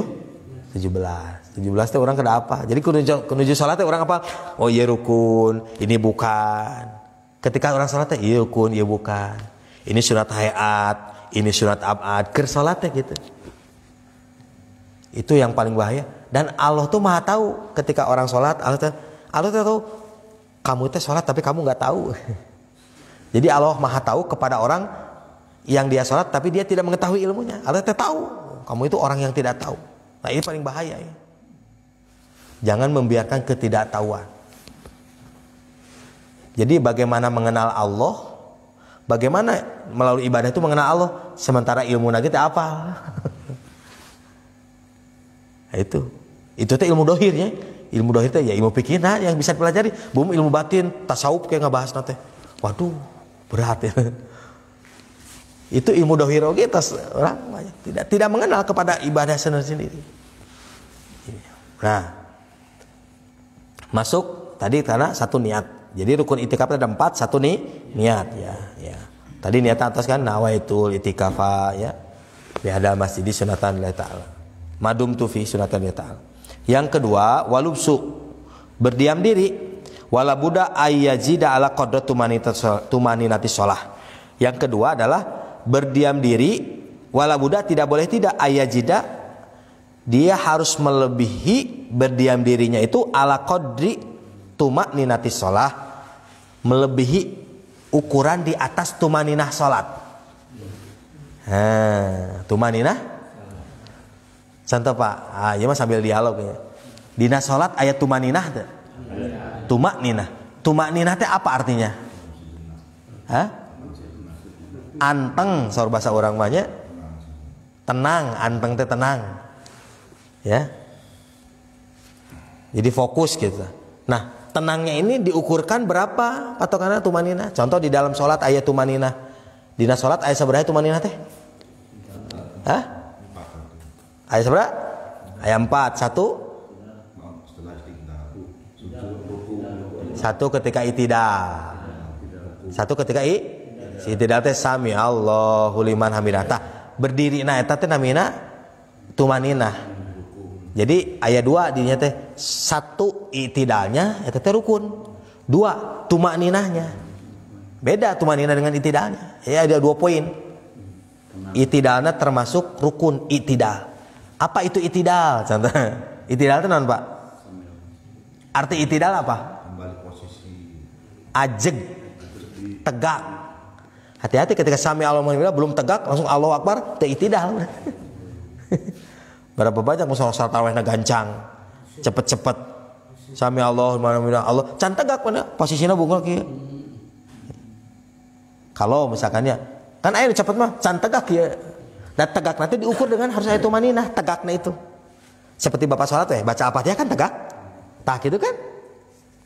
itu orang kena apa? Jadi kunuju sholatnya orang apa? Oh iya rukun, ini bukan. Ketika orang sholatnya iya rukun, iya bukan. Ini sunat hayat, ini sunat abad. Ker sholatnya gitu. Itu yang paling bahaya. Dan Allah tuh maha tahu ketika orang sholat. Allah tuh tahu kamu tuh sholat tapi kamu nggak tahu. Jadi Allah maha tahu kepada orang yang dia sholat tapi dia tidak mengetahui ilmunya. Allah tuh tahu kamu itu orang yang tidak tahu. Nah ini paling bahaya ya. Jangan membiarkan ketidaktahuan. Jadi bagaimana mengenal Allah? Bagaimana melalui ibadah itu mengenal Allah? Sementara ilmu kita apa? Nah, itu teh ilmu dohirnya. Ilmu dohir teh ya ilmu fikih yang bisa dipelajari. Belum ilmu batin, tasawuf kayak ngebahas nanti. Waduh, berat ya. Itu ilmu dohir oke, orang tidak mengenal kepada ibadah sendiri. Nah, masuk tadi karena 1 niat. Jadi rukun itikaf ada 4, 1 nih niat ya. Tadi niat atas kan nawaitul itikafa ya. Bi hadal masjid sunatan lillahi ta'ala. Madum tufi sunatan lillahi ta'ala. Yang kedua walubsu, berdiam diri. Wala buddha ayyazida ala qadrat tumaninati shalah. Yang kedua adalah berdiam diri. Wala buddha tidak boleh tidak ayyazida, dia harus melebihi berdiam dirinya itu ala qadri tumaninati shalah, melebihi ukuran di atas tumaninah salat. Tumaninah contoh Pak, ya mah sambil dialog ya. Dina salat ayat tumaninah teh. Tumakninah. Tumakninah teh apa artinya? Anteng, saur bahasa orang banyak. Tenang, anteng teh tenang. Ya. Jadi fokus gitu. Nah, tenangnya ini diukurkan berapa patokannya tumaninah? Contoh di dalam salat ayat tumaninah. Dina salat ayat sabaraha tumaninah teh? Ayat seberapa? Ayat 4. Satu ketika itidal. Satu ketika Si itidal teh sami Allahu liman hamidah. Tah berdiri na eta teh namina tumaninah. Jadi aya dua dinya teh. Satu itidalnya eta teh rukun. Dua tumaninahnya. Beda tumaninah dengan itidalnya. Ya ada 2 poin. Itidalnya termasuk rukun itidal. Apa itu itidal? Contoh. Itidal itu naon, Pak? Arti itidal apa? Kembali posisi. Ajeg. Tegak. Hati-hati ketika sami Allahu liman hamidah belum tegak langsung Allahu Akbar, teu itidal. Berapa banyak musola tarawihna gancang. Cepet-cepet. Sami Allahu liman hamidah. Allah can tegak mana? Posisinya bungkul kieu. Kalau misalkannya kan aya cepet mah can tegak ya. Dan tegak nanti diukur dengan harus aya tumaninah, tegaknya itu. Seperti Bapak salat baca Al-Fatihah kan tegak. Tah gitu kan?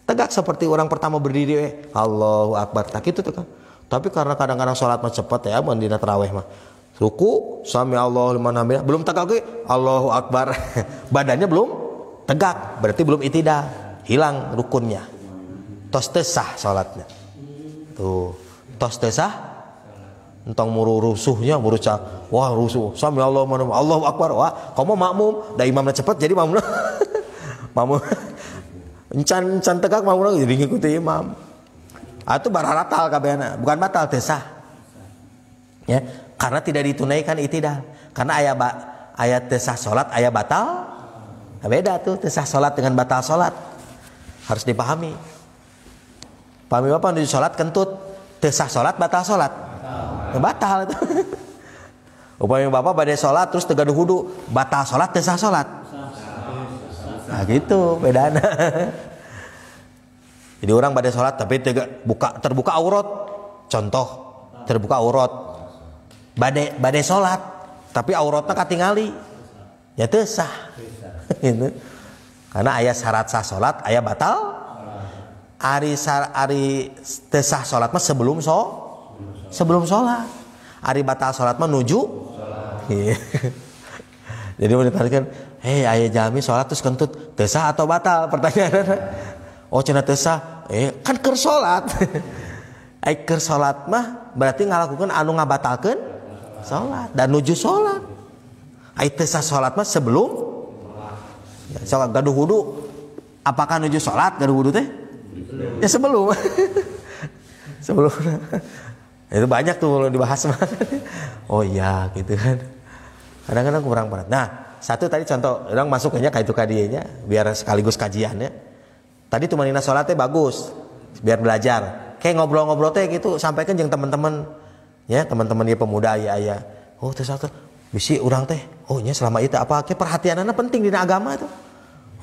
Tegak seperti orang pertama berdiri Allahu Akbar. Tah gitu tuh kan. Tapi karena kadang-kadang salat mah cepet ya mun dina tarawih mah. Ruku sami Allahu liman hamidah belum tegak ge Allahu Akbar. Badannya belum tegak, berarti belum itidal. Hilang rukunnya. Tos teu sah salatnya. Tuh. Tos teu sah entong muru rusuhnya muruca wah rusuh sami Allahu Akbar wah kamu makmum da imamna cepet jadi makmum makmum encan tegak makmum jadi ngikuti imam atuh bararatal kabehna bukan batal teu sah ya karena tidak ditunaikan itidal karena aya teu sah salat aya batal beda tuh teu sah salat dengan batal salat harus dipahami pahami Bapak menuju salat kentut teu sah salat batal salat batal itu. Upaya Bapak badai salat terus teu gaduh wudu, batal salat teu sah salat. Nah gitu bedana. Jadi orang badai salat tapi terbuka aurat. Contoh, terbuka aurat. Badai salat tapi auratna katingali. Ya teu sah. Gitu. Karena aya syarat sah salat, aya batal. Ari teu sah salat mah sebelum sholat. Ari batal sholat mah nuju sholat. Jadi mau ditanya aya jalmi sholat terus kentut teu sah atau batal pertanyaan. Oh cenah teu sah. Kan keur sholat. Keur sholat mah berarti ngalakukeun anu ngabatalkeun sholat dan nuju sholat. Teu sah sholat mah sebelum sholat gaduh wudu. Apakah nuju sholat gaduh wudu teh? Ya sebelum. Sebelum. Itu banyak tuh kalau dibahas mah. Oh iya gitu kan. Kadang-kadang kurang berat. Nah, satu tadi contoh orang masuknya kayak itu kadienya biar sekaligus kajiannya. Tadi tumanina salat teh bagus. Biar belajar. Kayak ngobrol-ngobrol teh gitu sampaikan jeung teman-teman ya, teman-teman dia pemuda ya. Oh, teh satu bisi urang teh. Oh nya selama itu apa ke perhatianana penting dina agama itu.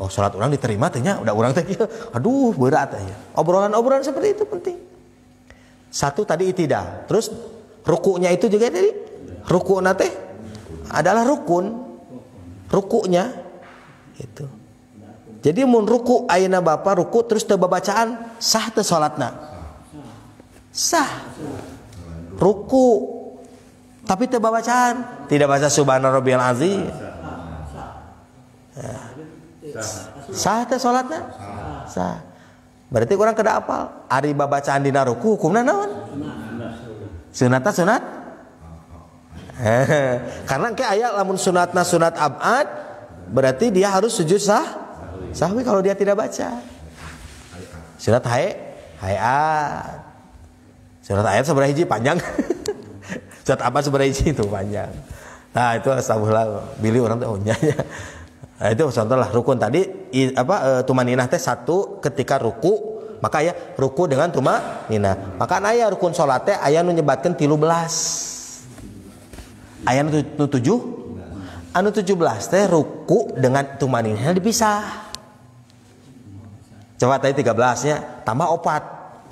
Oh, salat urang diterima teh nya udah urang teh aduh berat ya. Obrolan-obrolan seperti itu penting. Satu tadi itidal. Terus rukunya itu juga tadi. Rukuna teh adalah rukun. Rukunya itu. Jadi mun ruku ayeuna Bapak ruku terus teu babacaan sah teu salatna? Sah. Ruku tapi teu babacaan, tidak baca subhana rabbiyal azim. Sah teu salatna? Sah. Berarti kurang kada apal. Ari babacaan dina ruku hukumna naon? Sunatna sunat. Karena ke aya lamun sunatna sunat abad, berarti dia harus sujud sahwi kalau dia tidak baca. Sunat hayat. Sunat hayat seberapa hiji panjang. Sunat abad seberapa hiji itu panjang. Nah, itu astagfirullah. Bilih orang teh ohnya. Nah, itu contoh lah rukun tadi tumaninah teh satu ketika ruku maka ya ruku dengan tumaninah. Maka aya rukun salat teh aya nu nyebatkeun 13. Aya nu 7 anu 17 teh ruku dengan tumaninah dipisah. Coba tadi 13-nya tambah opat.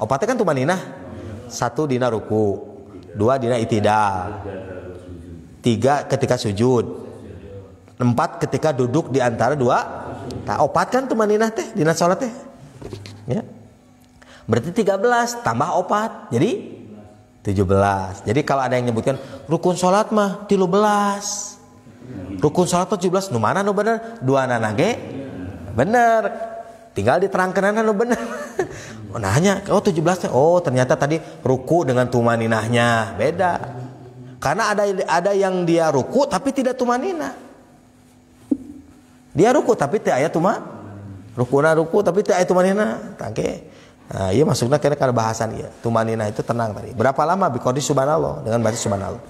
Opatnya kan tumaninah. 1 dina ruku, 2 dina itidal, 3 ketika sujud, 4 ketika duduk di antara 2. Nah, opat kan tumaninah teh dina salat teh. Ya. Berarti 13 tambah opat. Jadi 17. Jadi kalau ada yang nyebutkan rukun salat mah 13. Rukun salat 17 nu mana nu bener? 2 nana ge bener. tinggal diterangkan anu bener. Oh, nanya, oh 17 oh ternyata tadi ruku dengan tumaninahnya beda. Karena ada yang dia ruku tapi tidak tumanina. Dia ruku tapi tidak aya ruku tapi tidak aya tumanina. Tangke. Nah, iya masuknya karena bahasan iya. Tumanina itu tenang tadi. Berapa lama biqauli subhanallah dengan baca subhanallah.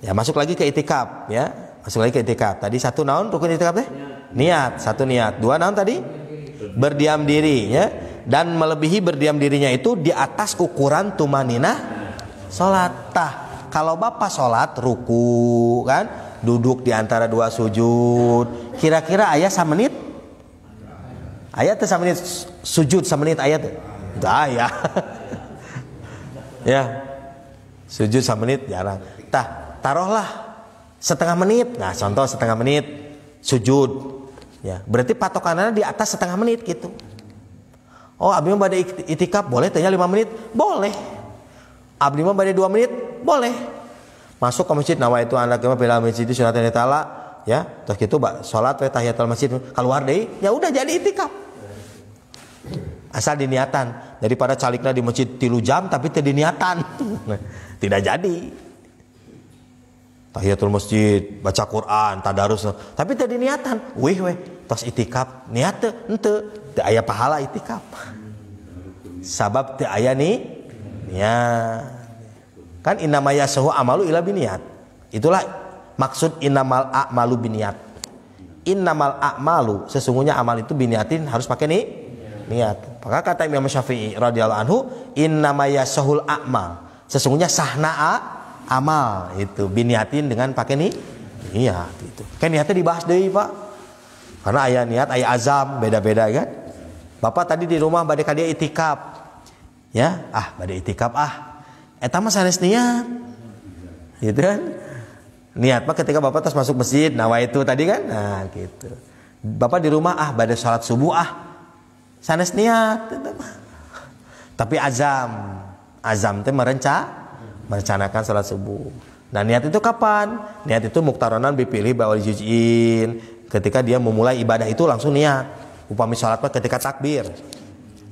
Ya, masuk lagi ke itikaf ya. Masuk lagi ke itikaf. Tadi satu naon rukun itikaf teh? Niat, satu niat. Dua naon tadi? Berdiam diri ya. Dan melebihi berdiam dirinya itu di atas ukuran tumaninah salat. Tah, kalau Bapak salat ruku kan, duduk di antara dua sujud. Kira-kira aya samenit? Ayat teh samenit sujud samenit ayat teh. Teu aya. Ya. Sujud samenit jarang. Tah, taruhlah setengah menit. Nah, contoh setengah menit sujud. Ya, berarti patokannya di atas setengah menit gitu. Oh, abdi mah bade itikaf boleh tanya 5 menit? Boleh. Abdi mah bade 2 menit? Boleh. Masuk ke masjid nawaitu anak mah bela masjid sunatan taala ya. Terus kitu salat we tahiyatul masjid keluar deui, ya udah jadi itikaf. Asal diniatan. Daripada calikna di masjid 3 jam tapi teu diniatan. Tidak jadi. Tahiyatul masjid, baca Quran, tadarus, tapi teu diniatan. Weh tos itikaf, niat teu? Henteu. Teu aya pahala itikaf. Sabab teu aya niat. Kan innama yasahu amalu ila biniat. Itulah maksud innamal a'malu biniat. Innamal a'malu, sesungguhnya amal itu biniatin harus pakai niat. Maka kata Imam Syafi'i radhiyallahu anhu, innama yasahul a'mal. Sesungguhnya sahna amal itu biniatin dengan pakai niat itu. Kan niatnya dibahas deui, Pak. Karena aya niat, aya azam, beda-beda kan. Bapak tadi di rumah bade ka dia itikaf. Ya, bade itikaf eta mah sanes niat. Gitu kan? Niat mah ketika Bapak tas masuk masjid, nawaitu tadi kan? Nah, gitu. Bapak di rumah bade salat subuh sanes niat. Tapi azam teh merencanakan salat subuh. Nah, niat itu kapan? Niat itu muktaronan dipilih bawal juz'in. Ketika dia memulai ibadah itu langsung niat. Upami salat mah ketika takbir.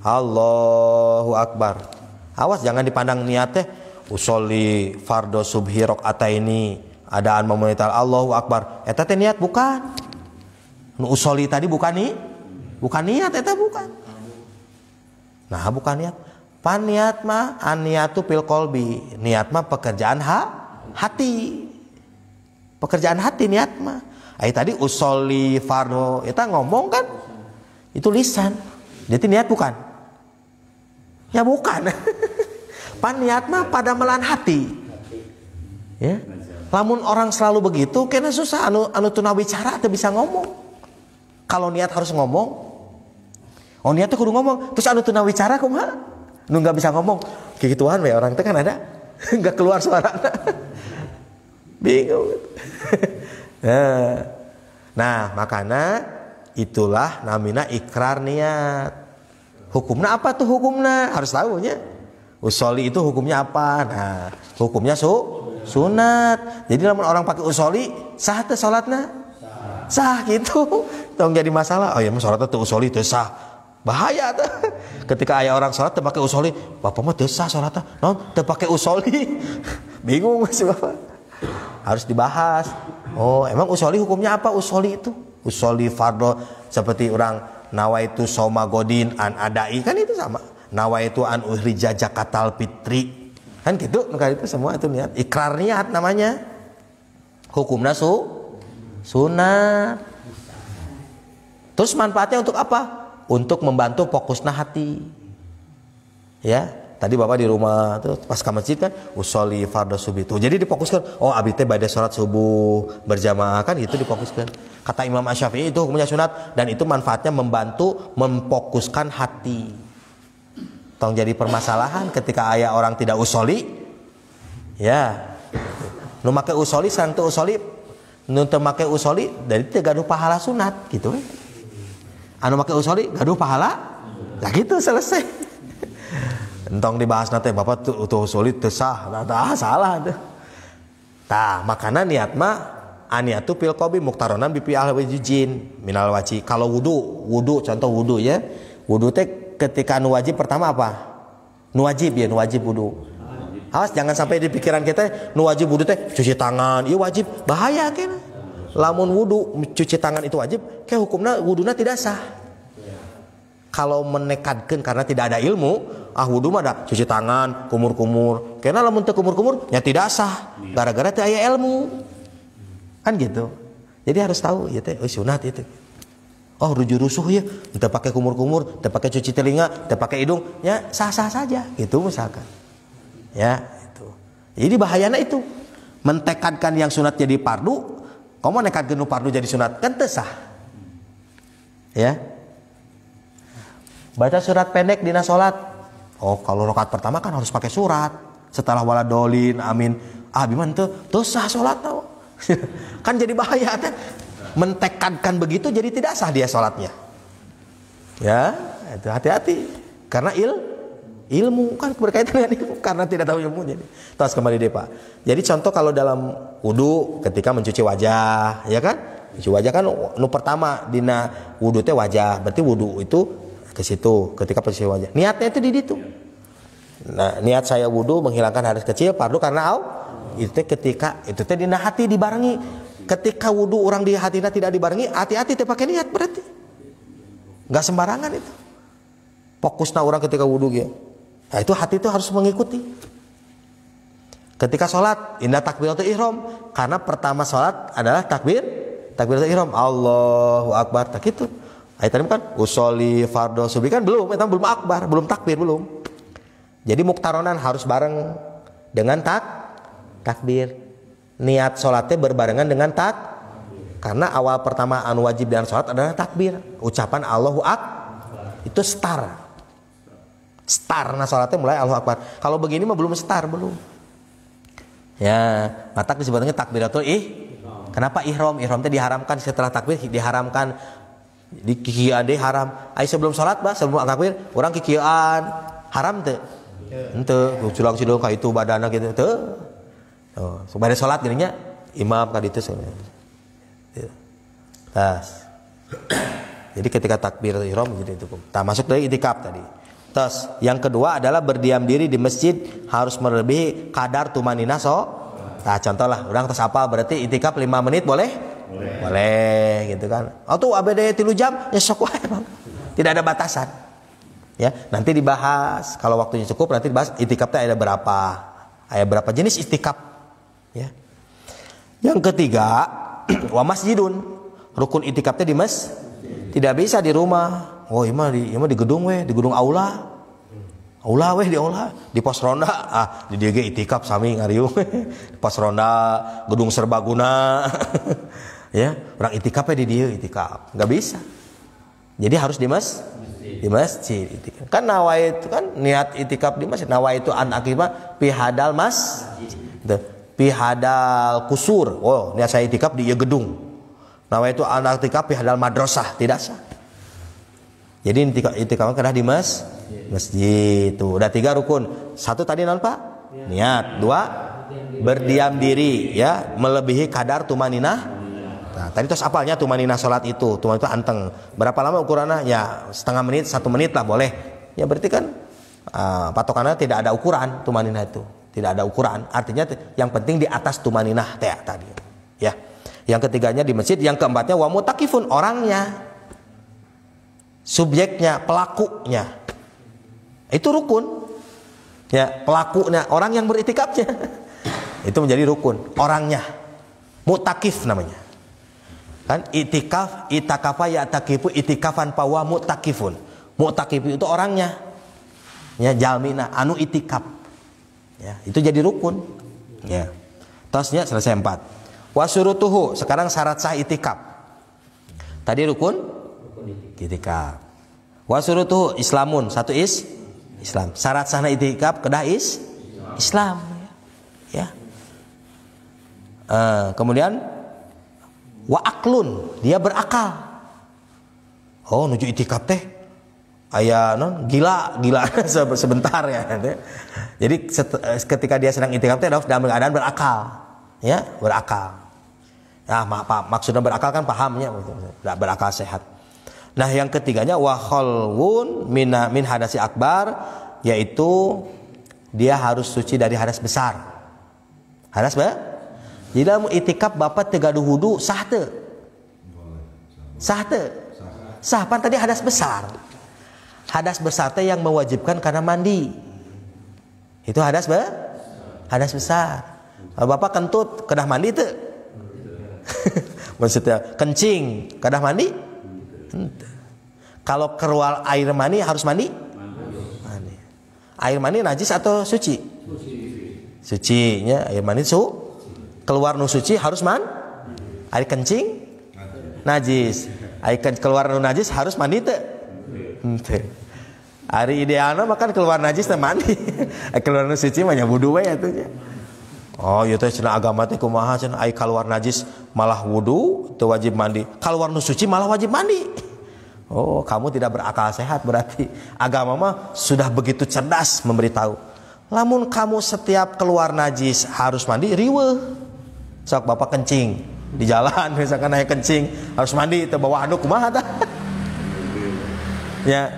Allahu Akbar. Awas jangan dipandang niat teh usolli fardhu subhi rakaataini adaan memunital Allahu Akbar. Eta teh niat bukan. Nu usolli tadi bukan niat eta bukan. Nah, bukan niat. Paniat mah aniatu fil qalbi. Niat mah pekerjaan hati. Pekerjaan hati niat mah. Tadi usolli fardhu eta ngomong kan? Itu lisan. Jadi niat bukan? Ya bukan. Paniat mah pada melan hati. Ya. Lamun orang selalu begitu kena susah anu tuna bicara teu bisa ngomong. Kalau niat harus ngomong. Oh, niat teh kudu ngomong. Terus anu tuna bicara kumaha? Nu enggak bisa ngomong. Kikituan we orang teh kan ada. Enggak keluar suarana. Bingung. Nah, makanya itulah namina ikrar niat. Hukumnya apa tuh hukumnya? Harus tahunya. Usoli itu hukumnya apa? Nah, hukumnya sunat. Jadi lamun orang pakai usoli, sah teh salatna? Sah gitu. Tong jadi masalah. Oh ya, salatna teu usoli teu sah. Bahaya tuh. Ketika aya orang salat teu pakai usoli, bapak mah teu sah salatna. Naon teu pakai usoli? Bingung sih bapak. Harus dibahas. Oh, emang usoli hukumnya apa usoli itu? Usoli fardhu seperti orang nawaitu soma godin an adai kan itu sama. Nawaitu an uhrija zakatal fitri. Kan gitu, maka itu semua itu niat. Ikrar niat namanya. Hukumnya sunat. Terus manfaatnya untuk apa? Untuk membantu fokusna hati. Ya, tadi Bapak di rumah tuh pas ke masjid kan usoli fardhu subuh itu. Jadi difokuskan, oh abdi teh bade salat subuh berjamaah kan gitu difokuskan. Kata Imam Asy-Syafi'i itu hukumnya sunat dan itu manfaatnya membantu memfokuskan hati. Tong jadi permasalahan ketika aya orang tidak usoli. Ya. Nu make usoli sareng teu usoli, nu teu make usoli dari teu gaduh pahala sunat gitu. Anu make usoli gaduh pahala. Lah gitu selesai. Entong dibahas nanti Bapak tuh usoli teu sah. Salah tuh. Tah, makana niat mah Aniyatu fil qalbi muqtaronan bi fi'al wajibin minal wajib. Kalau wudu contoh wudu ya. Wudu teh ketika nu wajib pertama apa? Nu wajib wudu. Awas jangan sampai di pikiran kita nu wajib wudu teh cuci tangan, ieu wajib, bahaya kan. Lamun wudu cuci tangan itu wajib, kayak hukumna wuduna tidak sah. Kalau menekadkan karena tidak ada ilmu, wudu mah ada cuci tangan, kumur-kumur. Karena lamun teu kumur-kumur ya tidak sah. Gara-gara teu aya ilmu. Kan gitu. Jadi harus tahu ya teh sunat itu. Oh ruju rusuh ya, teu pakai kumur-kumur, teu pakai cuci telinga, teu pakai hidung, ya sah-sah saja gitu misalkan. Ya, itu. Jadi bahayana itu. Mentekadkan yang sunat jadi fardu, kamu nekadkeun nu fardu jadi sunat kan teu sah. Ya. Baca surat pendek dina salat. Oh, kalau rakaat pertama kan harus pakai surat. Setelah waladolin, amin. Biman teu sah salat tau. Kan jadi bahaya kan? Mentekadkan begitu jadi tidak sah dia sholatnya. Ya, itu hati-hati. Karena ilmu kan berkaitan dengan ilmu. Karena tidak tahu ilmu jadi. Terus kembali deh Pak. Jadi contoh kalau dalam wudu ketika mencuci wajah, ya kan? Mencuci wajah kan nu pertama dina wudu teh wajah. Berarti wudu itu ke situ ketika mencuci wajah. Niatnya itu di situ. Nah, niat saya wudu menghilangkan hadas kecil fardu karena itu ketika itu teh dina hati dibarengi. Ketika wudu orang di hatina tidak dibarengi, hati-hati teh pakai niat berarti. Enggak sembarangan itu. Fokusna orang ketika wudu gitu. Nah, itu hati itu harus mengikuti. Ketika sholat, indah takbiratul ihram, karena pertama sholat adalah takbiratul ihram. Allahu akbar, tak gitu. Ayat tadi kan usolli fardhu subhi kan belum, itu belum akbar, belum takbir belum. Jadi muktaronan harus bareng dengan takbir. Niat sholatnya berbarengan dengan karena awal pertama anu wajib dan sholat adalah takbir, ucapan Allahu akbar. Itu star nah sholatnya mulai Allahu akbar. Kalau begini mah belum star, belum. Ya, mata disebutnya takbiratul kenapa ihram teh diharamkan setelah takbir, diharamkan di kikian deh haram. Sebelum sholat sebelum takbir orang kikian haram teh. Henteu culang-culang ka itu badana gitu teu. Sebagai sholat dirinya imam kan itu jadi ketika takbir ihram gitu itu. Masuk dari itikaf tadi. Terus yang kedua adalah berdiam diri di masjid harus melebihi kadar tumanina Nah contoh lah orang terus apa berarti itikaf 5 menit boleh gitu kan. Tuh abade 3 jam ya sok wae emang. Tidak ada batasan. Ya, nanti dibahas kalau waktunya cukup nanti dibahas itikaf teh ada berapa jenis itikaf. Ya. Yang ketiga, wa masjidun. Rukun itikafnya di tidak bisa di rumah. Oh, ini di gedung di gedung aula. Di pos ronda. Di dieu ge itikaf sami ngariung. Di pos ronda, gedung serbaguna. Ya, orang itikafnya di dieu itikaf. Enggak bisa. Jadi harus di masjid. Kan nawa itu kan niat itikaf di masjid. Nawa itu an akibah pihadal pihadal kusur. Oh, niat saya itikaf di gedung. Nawa itu anak itikaf pihadal madrasah, tidak sah. Jadi itikaf kena di masjid. Tuh, udah 3 rukun. 1 tadi non Pak? Niat. 2 berdiam diri ya, melebihi kadar tumaninah. Nah, tadi terus apalnya tumaninah salat itu. Tumaninah itu anteng. Berapa lama ukurannya? Ya, setengah menit, 1 menit lah boleh. Ya berarti kan patokannya tidak ada ukuran tumaninah itu. Tidak ada ukuran, artinya yang penting di atas tumaninah tadi. Ya. Yang ketiganya di masjid, yang keempatnya wa mutakifun, orangnya. Subjeknya, pelakunya. Itu rukun. Ya, pelakunya, orang yang beritikafnya. Itu menjadi rukun, orangnya. Mutakif namanya. Kan itikaf, itakafa ya takifu itikafan pawa mutakifun. Mutakif itu orangnya. Ya, jalmina anu itikaf. Ya, itu jadi rukun. Ya. Tasnya selesai 4. Wasurutuhu, sekarang syarat sah itikaf. Tadi rukun itikaf. Wasurutuhu islamun, 1 Islam. Syarat sahna itikaf kedah Islam. Ya. Kemudian wa aklun, dia berakal. Oh, nuju itikaf teh aya gila sebentar ya. Jadi ketika dia sedang itikaf teh harus dalam keadaan berakal. Ya, berakal. Nah, maksudnya berakal kan pahamnya, tidak berakal sehat. Nah, yang ketiganya wa khalwun min hadasi akbar, yaitu dia harus suci dari hadas besar. Hadas jadi dalam itikaf bapak tegaduh wudu sah teu? Sah teu? Sah pan tadi hadas besar. Hadas besar teh yang mewajibkan karena mandi. Itu hadas besar. Bapak kentut kedah mandi teu? Maksudnya kencing kedah mandi? Kalau keluar air mani harus mandi? Mandi. Air mani najis atau suci? Suci nya air mani keluar nu suci harus air kencing najis. Air keluar nu najis harus mandi teu? Henteu. Ari idealna makan keluar najis teh mandi. Keluar nu suci mah nya wudu we atuh nya. Oh, ieu teh cenah agama teh kumaha cenah ai keluar najis malah wudu teu wajib mandi. Keluar nu suci malah wajib mandi. Oh, kamu tidak berakal sehat berarti. Agama mah sudah begitu cerdas memberitahu. Lamun kamu setiap keluar najis harus mandi, riweuh. Sok bapak kencing di jalan misalkan naik kencing harus mandi teu bawa handuk kumaha tah? Ya.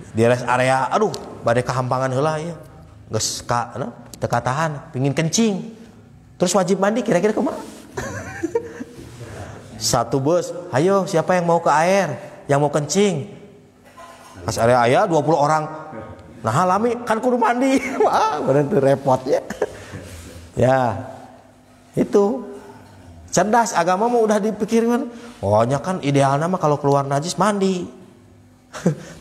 Di rest area, aduh, bade kahampangan heula ya. Geus ka teka tahan, pingin kencing, terus wajib mandi, kira-kira kumaha? Satu bus, ayo siapa yang mau ke air, yang mau kencing? Pas area ayah 20 orang, nah lami kan kudu mandi, wah bener repotnya. Ya, itu cerdas agama mah udah dipikirin. Oh nya kan idealnya mah kalau keluar najis mandi.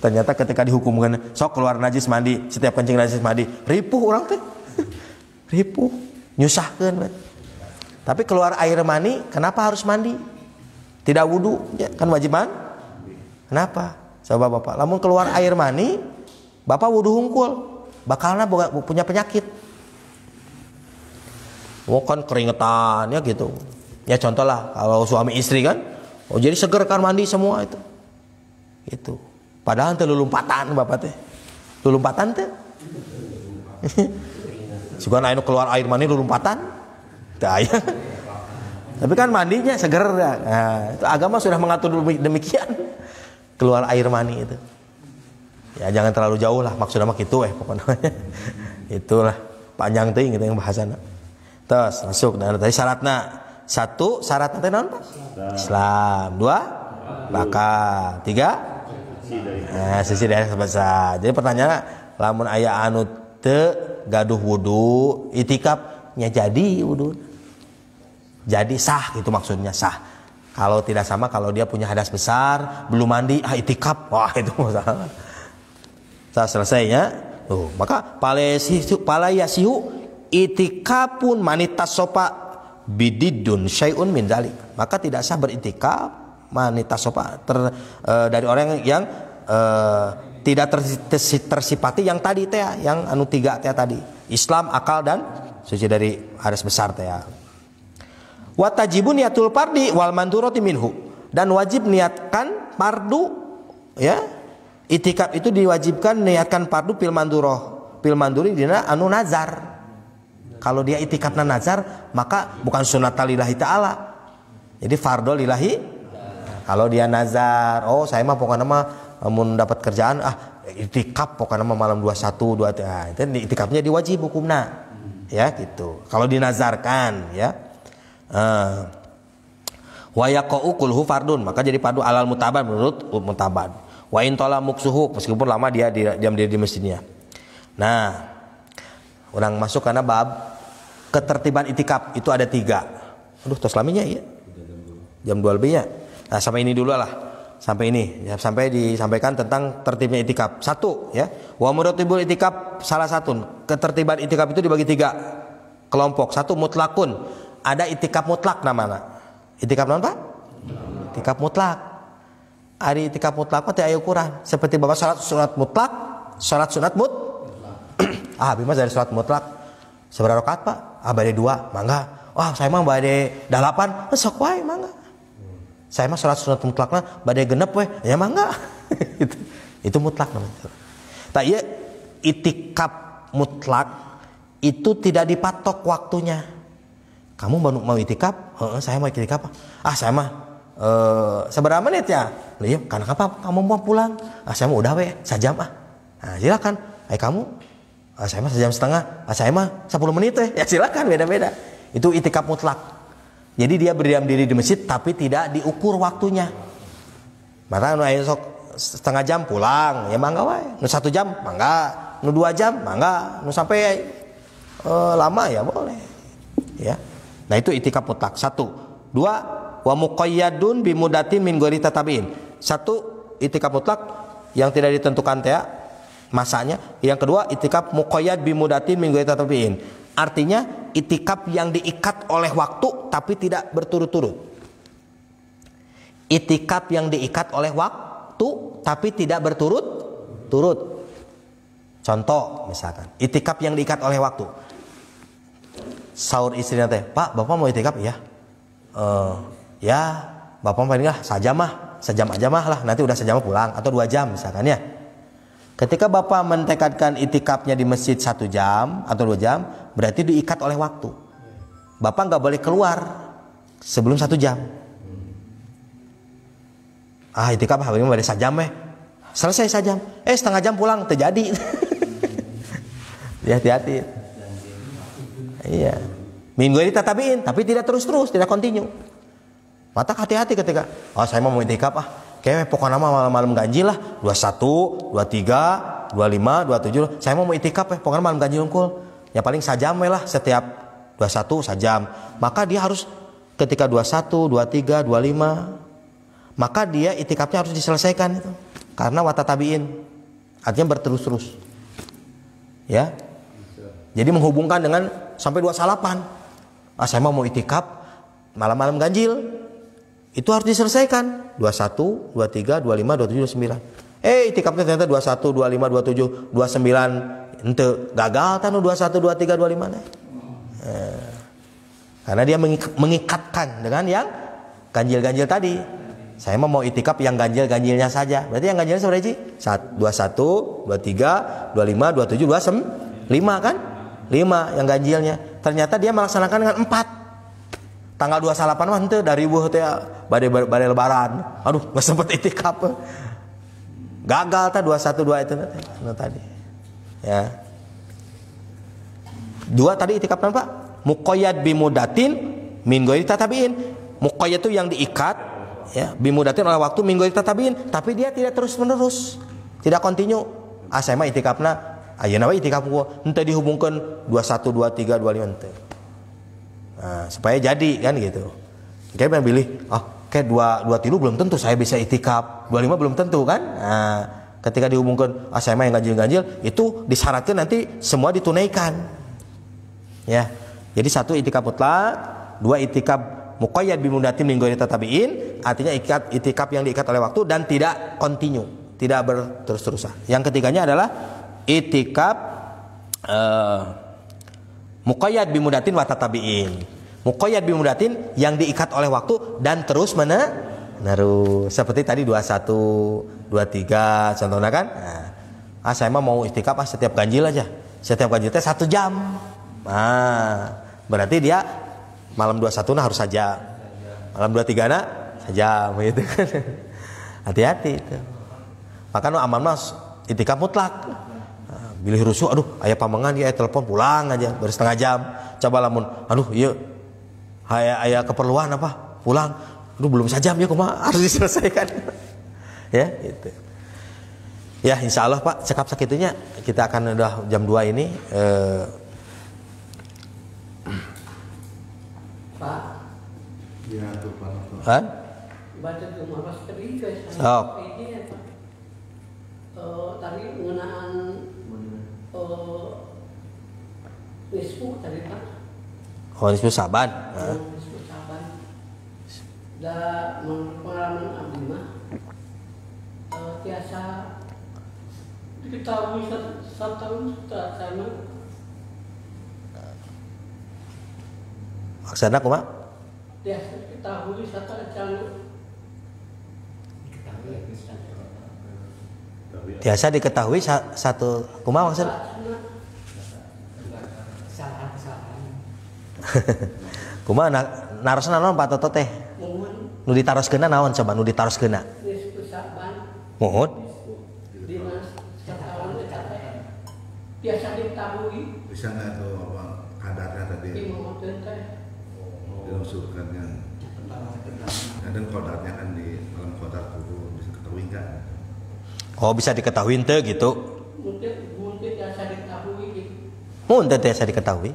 Ternyata ketika dihukumkan, sok keluar najis mandi, setiap kencing najis mandi, ripuh orang teh. Ripuh, nyusahkeun. Tapi keluar air mani, kenapa harus mandi? Tidak wudu, ya, kan wajiban? Kenapa? Coba bapak, lamun keluar air mani, bapak wudu hungkul, bakalna punya penyakit. Oh kan keringetan ya gitu. Ya contoh lah, kalau suami istri kan, oh jadi seger kan mandi semua itu. Itu. Padahal teh lulumpatan bapak teh. Lulumpatan teh. Sugan anu keluar air mani lulumpatan. Teu aya. Tapi kan mandinya seger ya. Nah, itu agama sudah mengatur demikian. Keluar air mani itu. Ya jangan terlalu jauh lah, maksudnya mah kitu pokoknya. Itulah panjang teuing gitu yang bahasana. Terus masuk dan tadi syaratna. 1 syaratna teh naon Pak? Islam. 2 bakal. 3 sisi dari sebesar. Jadi pertanyaannya lamun aya anu teu gaduh wudu, itikafnya jadi wudu. Jadi sah gitu maksudnya sah. Kalau tidak sama kalau dia punya hadas besar, belum mandi, itikaf, wah itu masalah. Selesainya, maka palayasihu itikafun manitas sopa bididun syai'un min dzalik. Maka tidak sah beritikaf manitas sopa dari orang yang tidak tersifati yang tadi teh, yang anu 3 teh tadi. Islam, akal dan suci dari hadas besar teh. Wa tajibun niatul fardi wal mandurati minhu, dan wajib niatkan fardu ya. Itikaf itu diwajibkan niatkan fardu pil manduri dina anu nazar. Kalau dia itikafna nazar maka bukan sunat lillahi taala. Jadi fardhu lillahi. Kalau dia nazar, oh saya mah pokoknya mah mun dapat kerjaan itikaf pokoknya mah malam 21 23. Itu itikafnya diwajib hukumna. Ya gitu. Kalau dinazarkan ya. Wa yaqau kulhu fardun, maka jadi fardu alal mutabad menurut mutabad. Wa in tala muksuhu, meskipun lama dia diam diri di masjidnya. Nah, orang masuk karena bab ketertiban itikaf itu ada 3. Aduh, tos laminya ya. Jam 2 lebih ya. Nah, sampai ini dulu lah. Sampai ini, ya, sampai disampaikan tentang tertibnya itikaf. 1 ya. Wa muratibul itikaf salah satu. Ketertiban itikaf itu dibagi 3 kelompok. 1 mutlakun. Ada itikaf mutlak namanya. Itikaf naon Pak? Itikaf mutlak. Ada itikaf mutlak teh aya ukuran. Seperti Bapak salat sunat mutlak, salat sunat Bima dari salat mutlak seberapa rakaat Pak? Bade 2, mangga. Wah, saya mah bade 8, sok wae mangga. Saya mah salat sunat mutlakna bade genep we, ya mangga. Itu mutlak namanya. Tah ieu itikaf mutlak itu tidak dipatok waktunya. Kamu mau itikaf, Saya mau itikaf. Saya mah seberapa menit ya? Iya, karena apa? Kamu mau pulang? Saya mau udah sejam silakan. Kamu? Saya mah sejam setengah. Saya mah 10 menit ya silakan, beda-beda. Itu itikaf mutlak. Jadi dia berdiam diri di masjid tapi tidak diukur waktunya. Maka sok setengah jam pulang, ya mangga wae. Nu 1 jam mangga, nu 2 jam mangga, nu sampai lama ya boleh. Ya. Nah itu itikaf mutlak. 1. 2, wa muqayyadun bi mudatin min ghairi tatabiin. 1 itikaf mutlak yang tidak ditentukan masanya. Yang kedua itikaf muqayyad bi mudatin min ghairi tatabiin. Artinya itikaf yang diikat oleh waktu tapi tidak berturut-turut. Itikaf yang diikat oleh waktu tapi tidak berturut-turut. Contoh misalkan, itikaf yang diikat oleh waktu. Sahur istrinya teh, "Pak, Bapak mau itikaf?" "Iya." Ya, Bapak paling sejam aja lah, nanti udah sejam pulang atau 2 jam misalkan ya. Ketika Bapak mentekadkan itikafnya di masjid 1 jam atau 2 jam, berarti diikat oleh waktu. Bapak nggak boleh keluar sebelum 1 jam. Itikaf hari ini pada 1 jam selesai 1 jam. Setengah jam pulang terjadi. Hati-hati. Iya. Minggu ini tatabiin, tapi tidak terus-terus, tidak kontinu. Maka hati-hati ketika, saya mau itikaf kayak pokoknya malam-malam ganjil lah, 21, 23, 25, 27. Saya mau itikaf pokoknya malam ganjil unggul. Ya paling 1 jam lah setiap 21 1 jam. Maka dia harus ketika 21, 23, 25, maka dia itikafnya harus diselesaikan itu. Karena watatabiin. Artinya berterus-terus. Ya. Jadi menghubungkan dengan sampai 28. Saya mau itikaf malam-malam ganjil. Itu harus diselesaikan 21, 23, 25, 27, 29. Itikafnya ternyata 21, 25, 27, 29 ente gagal kan 21, 23, 25 karena dia mengikatkan dengan yang ganjil-ganjil tadi. Saya mau itikaf yang ganjil-ganjilnya saja. Berarti yang ganjilnya seberapa sih? 21, 23, 25, 27, 25 kan? 5 yang ganjilnya. Ternyata dia melaksanakan dengan 4. Tanggal 28 mah henteu dari ribuh teh badai lebaran. Aduh, enggak sempat itikaf. Gagal tah 21 2 itu tadi. Ya. 2 tadi itikaf apa? Muqayyad bimudatin min ghairi tatabiin. Muqayyad itu yang diikat ya, bimudatin oleh waktu min ghairi tatabiin, tapi dia tidak terus-menerus, tidak kontinu. Saya mah itikafna ayeuna we itikaf henteu dihubungkeun 21 23 25 henteu. Supaya jadi kan gitu. Kayak pilih, kayak 23 belum tentu saya bisa itikaf, 25 belum tentu kan. Ketika dihubungkan saya mah yang ganjil-ganjil, itu disyaratkan nanti semua ditunaikan. Ya. Jadi 1 itikaf mutlak, 2 itikaf muqayyad bimudatin min ghairi tatabiin, artinya itikaf yang diikat oleh waktu dan tidak kontinu, tidak berterus-terusan. Yang ketiganya adalah itikaf muqayyad bimudatin wa tatabiin. Muqayyad bimudatin yang diikat oleh waktu dan terus menerus. Seperti tadi 21, 23 contohnya kan. Saya mah mau itikaf setiap ganjil aja. Setiap ganjil teh 1 jam. Berarti dia malam 21 harus saja. Malam 23 saja gitu kan. Hati-hati itu. Maka aman mas itikaf mutlak. Bilih rusuh, aya pamengan dia telepon pulang aja bersetengah jam. Coba lamun, iya aya keperluan apa pulang, belum sajam ya kumaha harus diselesaikan. Ya gitu. Ya insya Allah Pak cekap sakitunya kita akan udah jam 2 ini. Pak. Ya tuh Pak. Baca Jumat ketiga. Tadi mengenaan nisfu tadi Pak. Nisfu Saban. Nisfu Saban. Da menurut pengalaman abdi mah biasa diketahui 1 tahun sama. Maksudnya kumaha? Biasa diketahui 1 tahun. Biasa diketahui 1 kumaha maksudnya? Kumaha narosna naon Pak Toto teh? Mohon Nu ditaroskeunna naon coba nu ditaroskeunna? nisfu Sa'ban Mohon. dinas setahun teh biasa diketahui Bisa nggak tuh apa kadarnya tadi imam teh diusulkannya? Dan kodarnya kan di dalam kodar kudu bisa ketahui kan? Oh bisa diketahui teu gitu. mungkin biasa diketahui gitu. Mun teu biasa diketahui.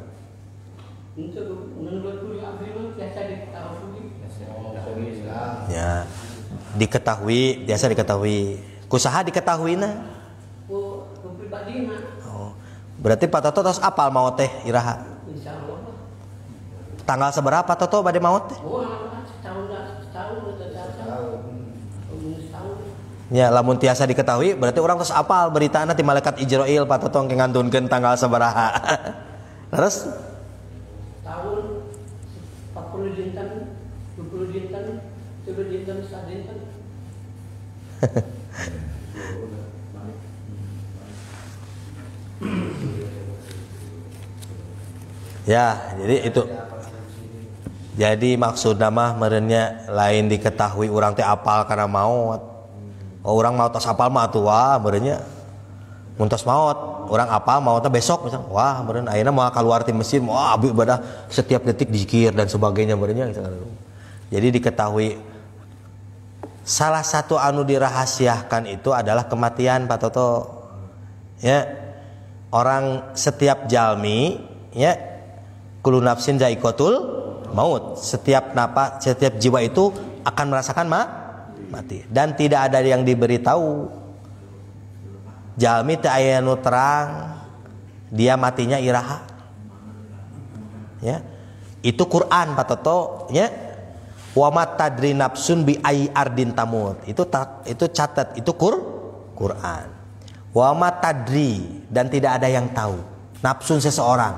Untuk menurut kuliah abdi mah biasa diketahui. Ya. Diketahui, biasa diketahui. Kusaha diketahuina? Oh, pribadi mah Oh. Berarti Pak Toto tos apal maot teh iraha. insyaallah. Tanggal seberapa Toto bade maot teh? Oh, setahun atau setahun. Ya, lamun tiasa diketahui berarti orang terus apal beritana ti malaikat Ijrail Pak Toto engke ngantunkeun tanggal sabaraha. Terus Tahun 40 dinten, 20 dinten, 30 dinten, 1 dinten. ya, jadi itu. Jadi maksud nama merenya lain diketahui orang teh apal karena maut. Oh, orang maut tos apal mah tua merenya. Muntos maut, orang apal mautnya besok misalnya. Wah, meren ayeuna mau keluar ti mesin, wah abi ibadah setiap detik zikir dan sebagainya merenya gitu. Jadi diketahui salah satu anu dirahasiakan itu adalah kematian Pak Toto. Ya. Orang setiap jalmi ya kullu nafsin za'iqatul maut. Setiap napas, setiap jiwa itu akan merasakan mati dan tidak ada yang diberitahu. Jalmi teu aya nu terang dia matinya iraha. Ya. Itu Quran Pak Toto ya. Wa mat tadri nafsun bi ai ardin tamut. Itu catat, itu Quran. Wa mat tadri dan tidak ada yang tahu nafsun seseorang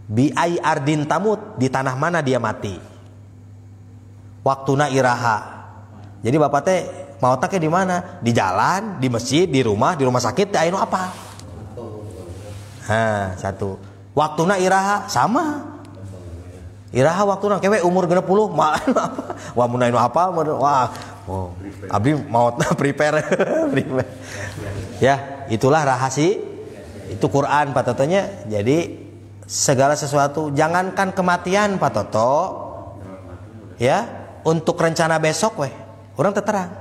bi ai ardin tamut di tanah mana dia mati. Waktuna iraha. Jadi Bapak teh mautna ke di mana? Di jalan, di masjid, di rumah sakit teh anu apa? Satu. Waktuna iraha sama. Iraha waktuna kewe umur 60 malah apa? Wah mun anu apa? Wah. Oh, abdi mautna prepare. Ya, itulah rahasia. Itu Quran Pak Totonya. Jadi segala sesuatu jangankan kematian Pak Toto. Ya, untuk rencana besok weh. Orang terang.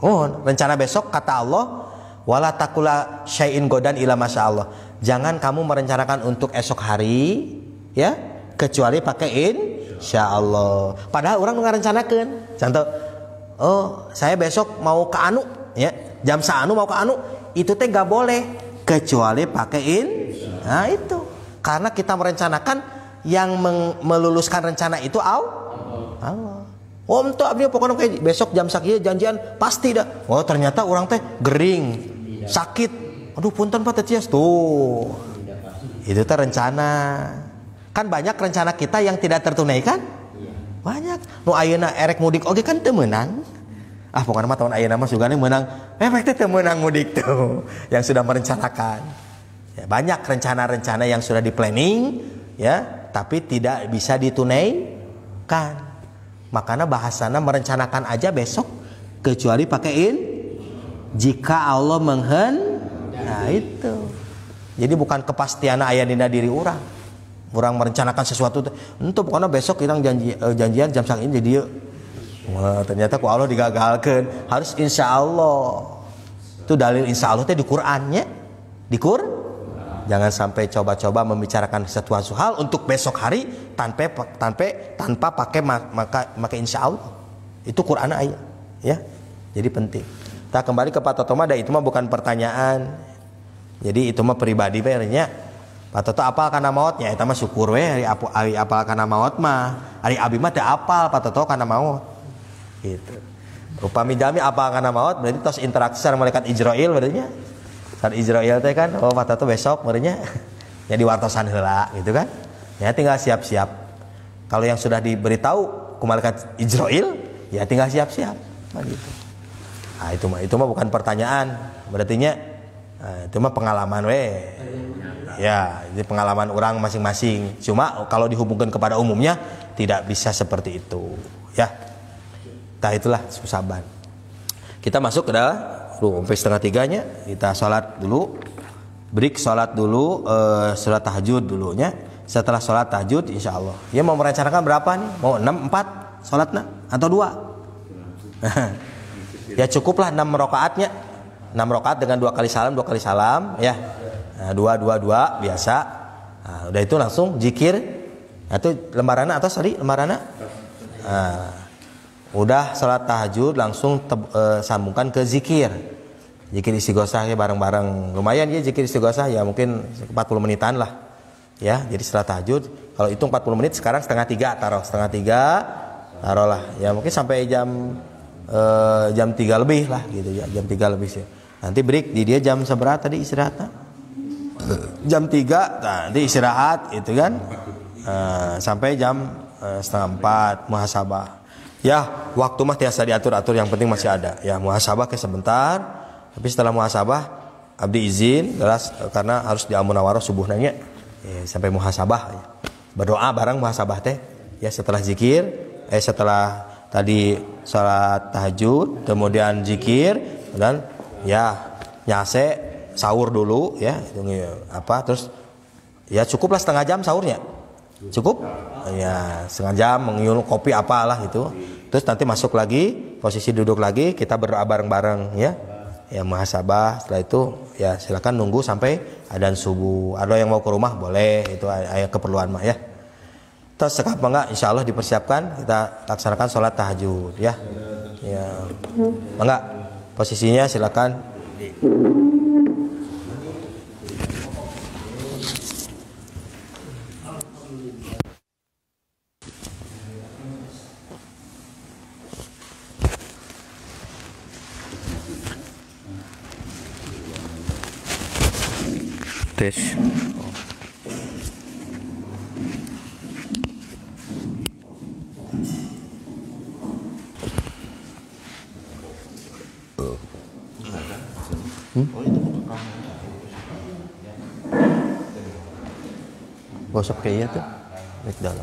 Oh, rencana besok kata Allah, wala takula syai'in godan ila masyaallah. Jangan kamu merencanakan untuk esok hari, ya, kecuali pakai insyaallah. Padahal orang ngarencanakeun. Contoh, oh, saya besok mau ke anu, ya. Jam saanu mau ke anu, itu teh enggak boleh kecuali pakai Nah, itu. Karena kita merencanakan yang meluluskan rencana itu Allah. Oh ente abdi pokoknya kayak besok jam sakieu janjian pasti dah. Oh ternyata orang teh gering, sakit. Aduh punten Pak Tetias tuh. Itu teh rencana. Kan banyak rencana kita yang tidak tertunaikan. Banyak. Nu ayeuna erek mudik oge kan teu meunang. Ah pokoknya mah tahun ayeuna mah sugane meunang. Efek teh teu meunang mudik tuh yang sudah merencanakan. Ya, banyak rencana-rencana yang sudah di-planning ya, tapi tidak bisa ditunaikan. Makanya bahasana merencanakan aja besok kecuali pakaiin jika Allah nah itu. Jadi bukan kepastian aya dina diri orang. Orang merencanakan sesuatu itu pokoknya besok kita janjian jam sakieu jadi dieu. Wah, ternyata ku Allah digagalkeun. Harus insyaallah. Itu dalil insyaallah teh di Qur'annya. Jangan sampai coba-coba membicarakan sesuatu hal untuk besok hari tanpa pakai maka insya Allah. Itu Quran ayat, ya. Jadi penting. Kita kembali ke Pak Toto mah itu mah bukan pertanyaan. Jadi itu mah pribadi berenya. Pak Toto apal kana mautnya? Eta mah syukur we ari apal kana maut mah. Ari abi mah teu apal Pak Toto kana maut. Gitu. Upami jami apal kana maut berarti tos interaksi sareng malaikat Ijrail berarti. Saat Israel teh kan, oh Pak Toto besok merenya ya diwartosan heula gitu kan. Ya tinggal siap-siap. Kalau yang sudah diberitahu ku malaikat Israel, ya tinggal siap-siap. Nah, gitu. Nah, itu mah bukan pertanyaan. Berarti nya Nah, itu mah pengalaman we. Ya, ini pengalaman orang masing-masing. Cuma kalau dihubungkan kepada umumnya tidak bisa seperti itu, ya. Nah, itulah susaban. Kita masuk ke sampai 2:30-nya, kita sholat dulu. Break sholat dulu, sholat tahajud dulunya. Setelah sholat tahajud, insya Allah. Ya mau merencanakan berapa nih? Mau 6, 4 sholatnya atau 2? Ya cukuplah 6 rakaatnya. 6 rakaat dengan 2 kali salam, ya. Nah, 2 biasa. Nah, udah itu langsung zikir. Itu lembaranna atau lembaranna? Nah, udah salat tahajud langsung sambungkan ke zikir. Zikir istighosah ya bareng-bareng. Lumayan ya zikir istighosah ya mungkin 40 menitan lah. Ya, jadi setelah tahajud kalau hitung 40 menit sekarang setengah 3 taruhlah. Ya mungkin sampai jam 3 lebih lah gitu ya, jam 3 lebih sih. Nanti break di dia jam seberapa tadi istirahatnya? Jam 3 nanti istirahat itu kan. Sampai jam setengah 4 muhasabah. Ya, waktu mah tiasa diatur-atur, yang penting masih ada. Ya, muhasabah ke sebentar. Tapi setelah muhasabah abdi izin karena harus diamun nawaroh subuh nanya. Ya, sampai muhasabah ya. Berdoa bareng muhasabah teh. Ya, setelah zikir, setelah tadi salat tahajud, kemudian zikir dan ya nyase sahur dulu ya. Terus ya cukuplah setengah jam sahurnya. Cukup? Ya, setengah jam mengiul kopi apalah itu. Terus nanti masuk lagi, posisi duduk lagi, kita berdoa bareng-bareng ya. Ya muhasabah, setelah itu ya silakan nunggu sampai adzan subuh. Ada yang mau ke rumah boleh, itu ayat keperluan mah ya. Terus sekap enggak insyaallah dipersiapkan kita laksanakan sholat tahajud ya. Ya. Enggak posisinya silakan. Tes. Gosok kayak tuh di dalam.